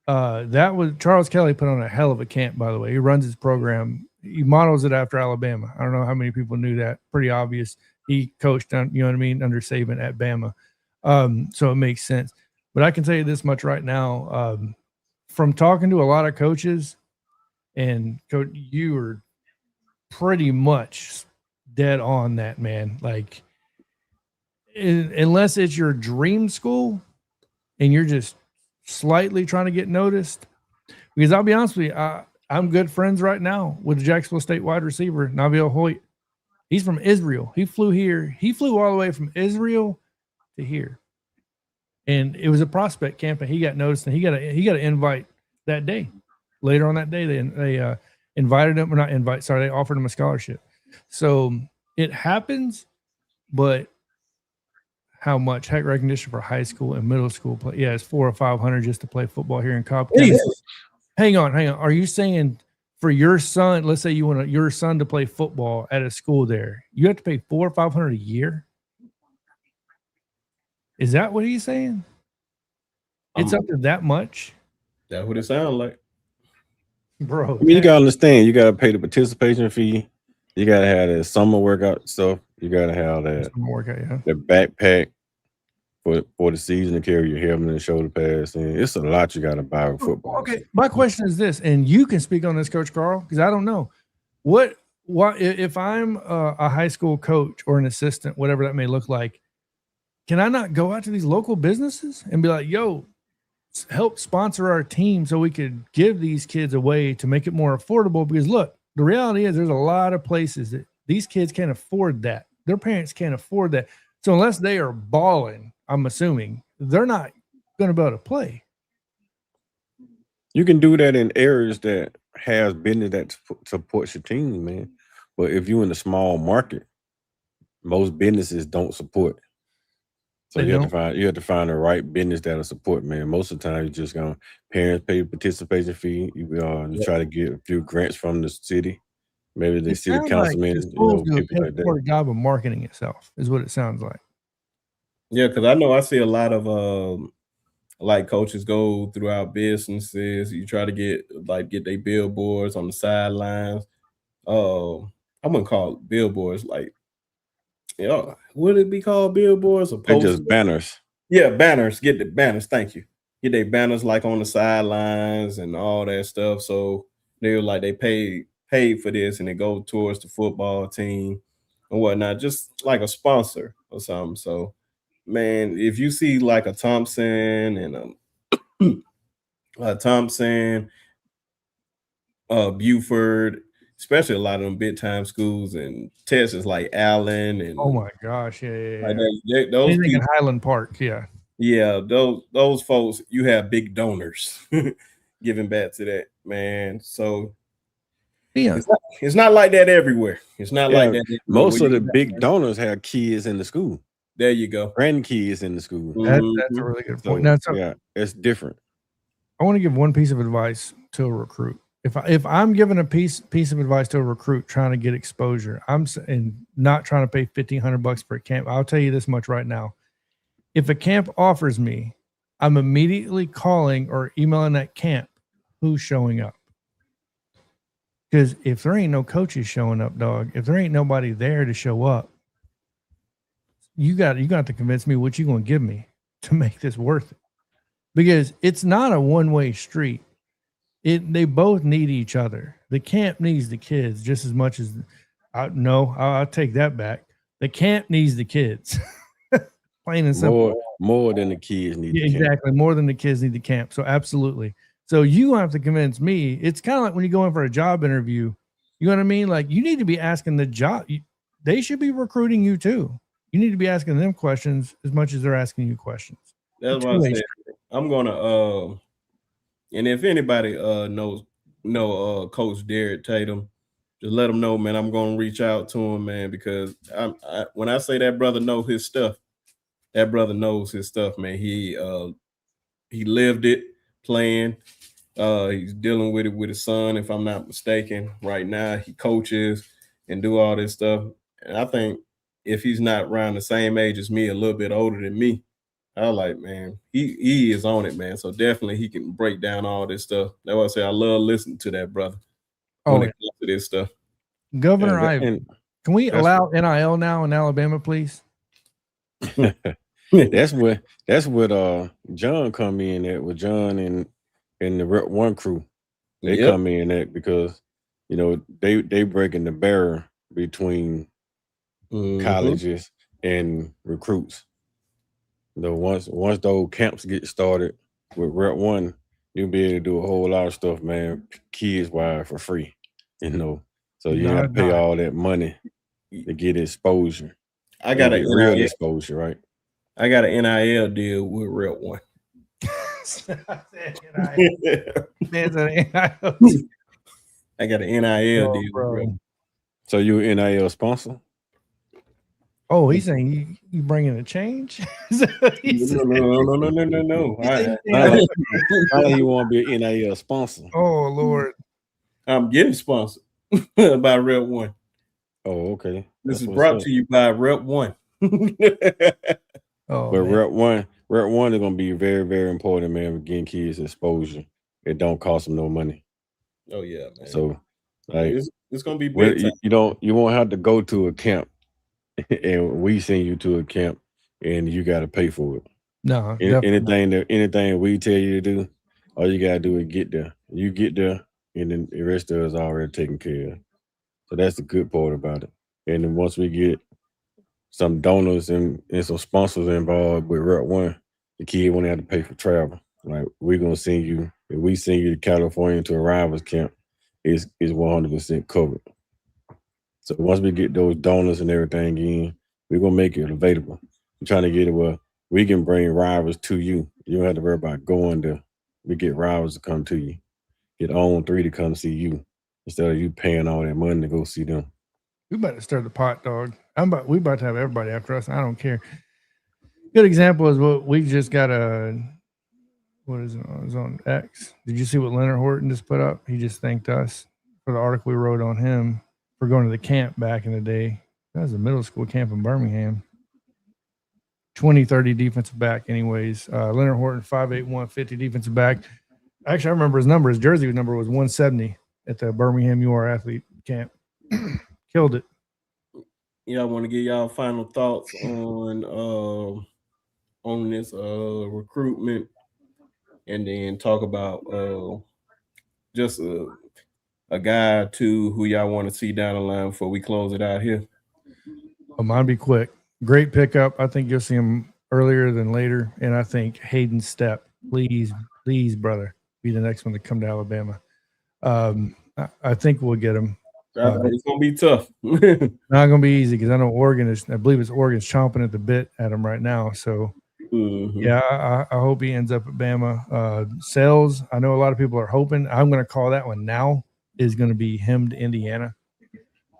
that was Charles Kelly put on a hell of a camp. By the way, he runs his program. He models it after Alabama. I don't know how many people knew that. Pretty obvious. He coached on, you know what I mean, under Saban at Bama, so it makes sense. But I can tell you this much right now, from talking to a lot of coaches, and coach, you are pretty much dead on that, man. Like, unless it's your dream school and you're just slightly trying to get noticed, because I'll be honest with you, I'm good friends right now with the Jacksonville State wide receiver, Nabil Hoyt. He's from Israel. He flew here. He flew all the way from Israel to here. And it was a prospect camp, and he got noticed, and he got an invite that day. Later on that day, they invited him, or not invite, sorry, they offered him a scholarship. So it happens, but how much? Heck, recognition for high school and middle school play. Yeah, it's 400 or 500 just to play football here in Cobb County. Hang on. Are you saying for your son, let's say you want your son to play football at a school there, you have to pay $400 or $500 a year? Is that what he's saying? It's up to that much? That's what it sounds like. Bro, I mean, you gotta understand, you gotta pay the participation fee. You gotta have the summer workout stuff. You gotta have that workout, yeah. the backpack for the season to carry your helmet and shoulder pads. And it's a lot you gotta buy with football. Okay, my question is this, and you can speak on this, Coach Carl, because I don't know. What if I'm a high school coach or an assistant, whatever that may look like, can I not go out to these local businesses and be like, yo, help sponsor our team so we could give these kids a way to make it more affordable? Because look, the reality is there's a lot of places that these kids can't afford that. Their parents can't afford that. So unless they are balling, I'm assuming they're not going to be able to play. You can do that in areas that has business that supports your team, man. But if you're in a small market, most businesses don't support. So you have to find the right business that'll support, man. Most of the time, you're just gonna parents pay participation fee. You try to get a few grants from the city, maybe the city councilman, people like that. A job of marketing itself is what it sounds like. Yeah, because I know I see a lot of like coaches go throughout businesses. You try to get their billboards on the sidelines. I wouldn't call it billboards, like, would it be called billboards or posters? Just banners. Yeah, banners. Get the banners. Thank you. Get their banners like on the sidelines and all that stuff. So they're like they paid for this, and it go towards the football team and whatnot, just like a sponsor or something. So, man, if you see like a Thompson and Buford, especially a lot of them big time schools and Texas, like Allen, and oh my gosh, yeah. Like those people, in Highland Park, yeah, those folks, you have big donors giving back to that, man. So yeah, it's not like that everywhere. It's not like that. Most of the big donors have kids in the school. There you go, grandkids in the school. That's a really good point. So, it's different. I want to give one piece of advice to a recruit. If I'm giving a piece of advice to a recruit trying to get exposure, and not trying to pay $1,500 for a camp, I'll tell you this much right now. If a camp offers me, I'm immediately calling or emailing that camp who's showing up. Because if there ain't no coaches showing up, dog, if there ain't nobody there to show up, you got to convince me what you're going to give me to make this worth it. Because it's not a one-way street. They both need each other. The camp needs the kids just as much as I'll take that back. The camp needs the kids. Plain and simple. More than the kids need the exactly. camp. More than the kids need the camp. So absolutely. So you have to convince me. It's kind of like when you go in for a job interview, you know what I mean? Like, you need to be asking the job. They should be recruiting you too. You need to be asking them questions as much as they're asking you questions. That's what I said. I'm gonna and if anybody know Coach Derek Tatum, just let him know, man. I'm gonna reach out to him, man, because when I say that brother knows his stuff, that brother knows his stuff, man. He lived it playing. He's dealing with it with his son, if I'm not mistaken. Right now, he coaches and do all this stuff. And I think if he's not around the same age as me, a little bit older than me, I like, man, he is on it, man. So definitely he can break down all this stuff. That's why I say I love listening to that brother when it comes to this stuff. Governor Ivey, can we allow NIL now in Alabama, please? That's what John come in at with John and the Rep One crew. They come in at because they breaking the barrier between colleges and recruits. Once those camps get started with Rep One, you'll be able to do a whole lot of stuff, man, kids wise for free. So you have to pay all that money to get exposure. I got a real exposure, right? I got an NIL deal with Rep One. I got an NIL deal with Rep. So you an NIL sponsor? Oh, he's saying you bringing a change? No. How you want to be an NIL sponsor? Oh Lord, I'm getting sponsored by Rep One. Oh, okay. This is brought to you by Rep One. But Rep One is gonna be very, very important, man, for getting kids exposure. It don't cost them no money. Oh yeah, man. So like it's gonna be big time. You won't have to go to a camp and we send you to a camp and you gotta pay for it. No, anything we tell you to do, all you gotta do is get there. You get there, and then the rest of us already taken care of. So that's the good part about it. And then once we get some donors and some sponsors involved with Rep One, the kid won't have to pay for travel. Like we're gonna send you, if we send you to California to a rivals camp, is 100% covered. So once we get those donors and everything in, we're gonna make it available. We're trying to get it where we can bring rivals to you. You don't have to worry about going there. We get rivals to come to you. Get On 3 to come see you instead of you paying all that money to go see them. We about to stir the pot, dog. We about to have everybody after us. I don't care. Good example is what we just got what is it? It was on X. Did you see what Leonard Horton just put up? He just thanked us for the article we wrote on him for going to the camp back in the day. That was a middle school camp in Birmingham. 20-30 defensive back anyways. Leonard Horton, 5'8", 150 defensive back. Actually, I remember his number. His jersey number was 170 at the Birmingham UR athlete camp. Killed it. Yeah, I want to give y'all final thoughts on this recruitment, and then talk about just a guy to who y'all want to see down the line before we close it out here. Oh, mine be quick. Great pickup. I think you'll see him earlier than later, and I think Hayden Stepp, please, brother, be the next one to come to Alabama. I think we'll get him. It's gonna be tough. Not gonna be easy because I know Oregon's chomping at the bit at him right now. So yeah, I hope he ends up at Bama. Sales, I know a lot of people are hoping. I'm gonna call that one now, is gonna be him to Indiana.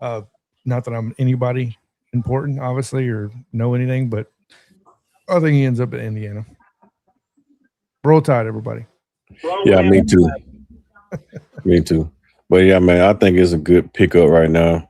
Not that I'm anybody important, obviously, or know anything, but I think he ends up at Indiana. Roll Tide, everybody. Yeah, me too. Me too. But yeah, man, I think it's a good pickup right now.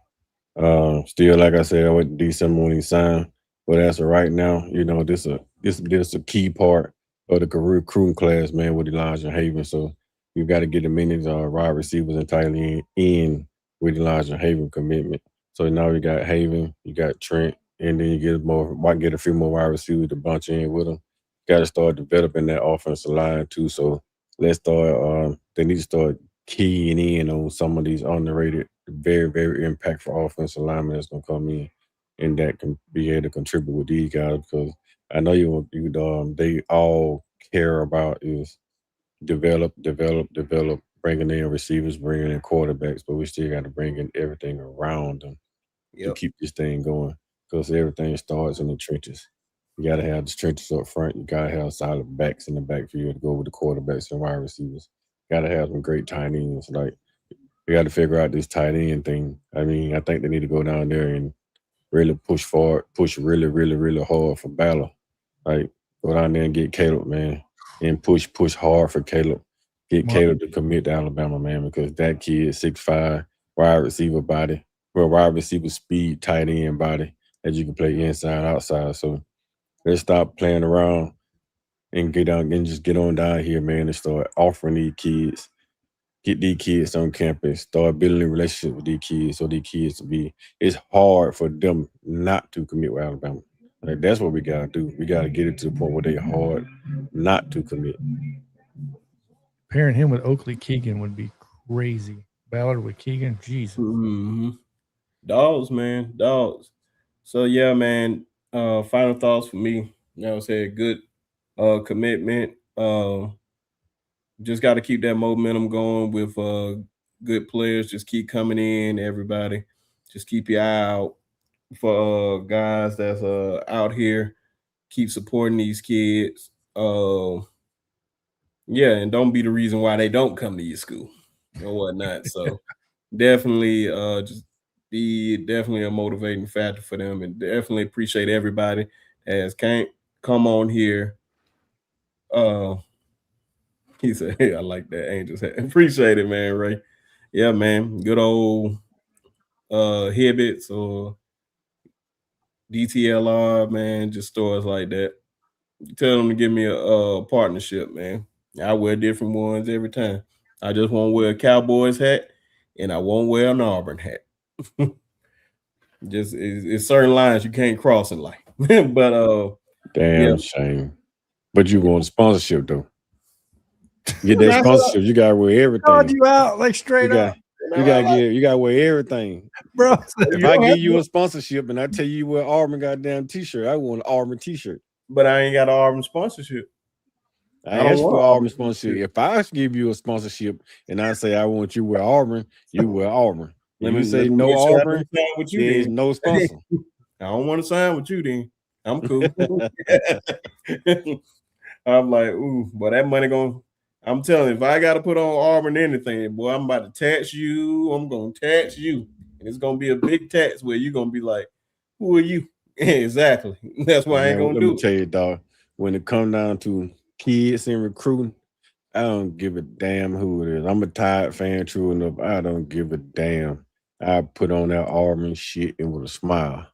Still, like I said, I went to December when he signed. But as of right now, this is a key part of the recruiting class, man, with Elijah Haven. So you got to get the minutes wide receivers entirely in with Elijah Haven commitment. So now you got Haven, you got Trent, and then you might get a few more wide receivers to bunch in with them. Got to start developing that offensive line too. So let's start. They need to start keying in on some of these underrated, very, very impactful offensive linemen that's gonna come in, and that can be able to contribute with these guys, because I know they all care about is develop, bringing in receivers, bringing in quarterbacks, but we still got to bring in everything around them to keep this thing going. because everything starts in the trenches. You got to have the trenches up front. You got to have solid backs in the backfield to go with the quarterbacks and wide receivers. Got to have some great tight ends. Like, you got to figure out this tight end thing. I mean, I think they need to go down there and really push forward, push really, really, really hard for Ballard. Like, go down there and get Caleb, man, and push hard for Caleb. Get Caleb to commit to Alabama, man, because that kid, 6'5", wide receiver body, wide receiver speed, tight end body that you can play inside, outside. So let's stop playing around and get on and just get on down here, man, and start offering these kids. Get these kids on campus, start building a relationship with these kids so these kids to be, it's hard for them not to commit with Alabama. Like, that's what we got to do. We got to get it to the point where they're hard not to commit. Pairing him with Oakley Keegan would be crazy. Ballard with Keegan, Jesus. Mm-hmm. Dogs, man, dogs. So, yeah, man, final thoughts for me. You know, say good commitment. Just got to keep that momentum going with good players. Just keep coming in, everybody. Just keep your eye out for guys that's out here. Keep supporting these kids. Yeah, and don't be the reason why they don't come to your school or whatnot. So definitely just be definitely a motivating factor for them, and definitely appreciate everybody as can't come on here. He said, "Hey, I like that Angels hat." Appreciate it, man, Ray. Yeah, man. Good old Hibbits or DTLR, man. Just stores like that. Tell them to give me a partnership, man. I wear different ones every time. I just won't wear a Cowboys hat, and I won't wear an Auburn hat. Just it's certain lines you can't cross in life. But damn shame. But you want a sponsorship though. Get that sponsorship, you gotta wear everything. Called you out like straight up. You gotta wear everything, bro. If I give you a sponsorship and I tell you wear Auburn goddamn t-shirt, I want an Auburn t-shirt. But I ain't got an Auburn sponsorship. I asked for Auburn sponsorship. If I give you a sponsorship and I say I want you to wear Auburn, you wear Auburn. If you say no Auburn, there's no sponsor. I don't want to sign with you then. I'm cool. I'm like, ooh, but that money I'm telling you, if I got to put on Auburn anything, boy, I'm about to tax you. I'm going to tax you. And it's going to be a big tax where you're going to be like, who are you? Exactly. That's why I ain't going to do it. Let me tell you, dog, when it comes down to kids and recruiting, I don't give a damn who it is. I'm a Tide fan, true enough. I don't give a damn. I put on that Auburn shit and with a smile.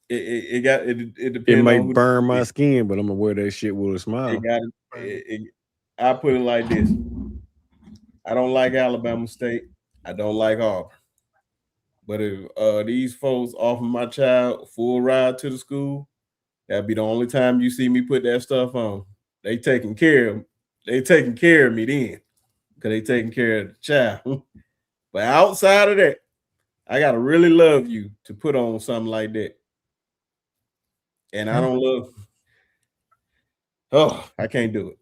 It depends. It might burn my skin, but I'm gonna wear that shit with a smile. I put it like this. I don't like Alabama State. I don't like Auburn. But if these folks offer my child a full ride to the school, that'd be the only time you see me put that stuff on. They taking care of me then, because they taking care of the child. But outside of that, I gotta really love you to put on something like that. And I don't love. Oh, I can't do it.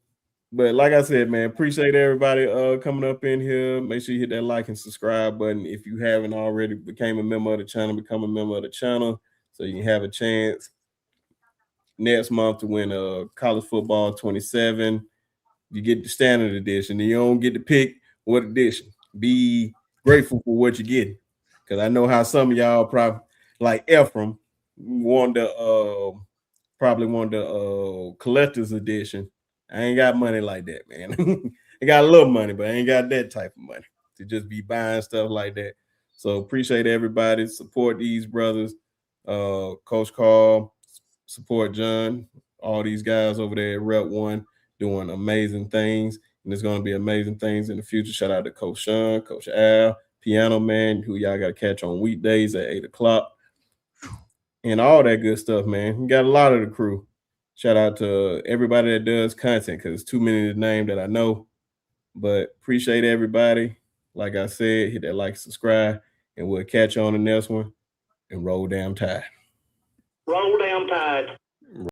But like I said, man, appreciate everybody coming up in here. Make sure you hit that like and subscribe button. If you haven't already became a member of the channel, become a member of the channel so you can have a chance next month to win college football 27. You get the standard edition, and you don't get to pick what edition. Be grateful for what you're getting, because I know how some of y'all probably, like Ephraim, probably want the collector's edition. I ain't got money like that, man. I got a little money, but I ain't got that type of money to just be buying stuff like that. So appreciate everybody. Support these brothers. Coach Carl, support John, all these guys over there at Rep 1 doing amazing things. And there's going to be amazing things in the future. Shout out to Coach Sean, Coach Al, Piano Man, who y'all got to catch on weekdays at 8 o'clock. And all that good stuff, man. We got a lot of the crew. Shout out to everybody that does content, because it's too many to name that I know. But appreciate everybody. Like I said, hit that like, subscribe, and we'll catch you on the next one. And roll damn tide. Roll damn tide.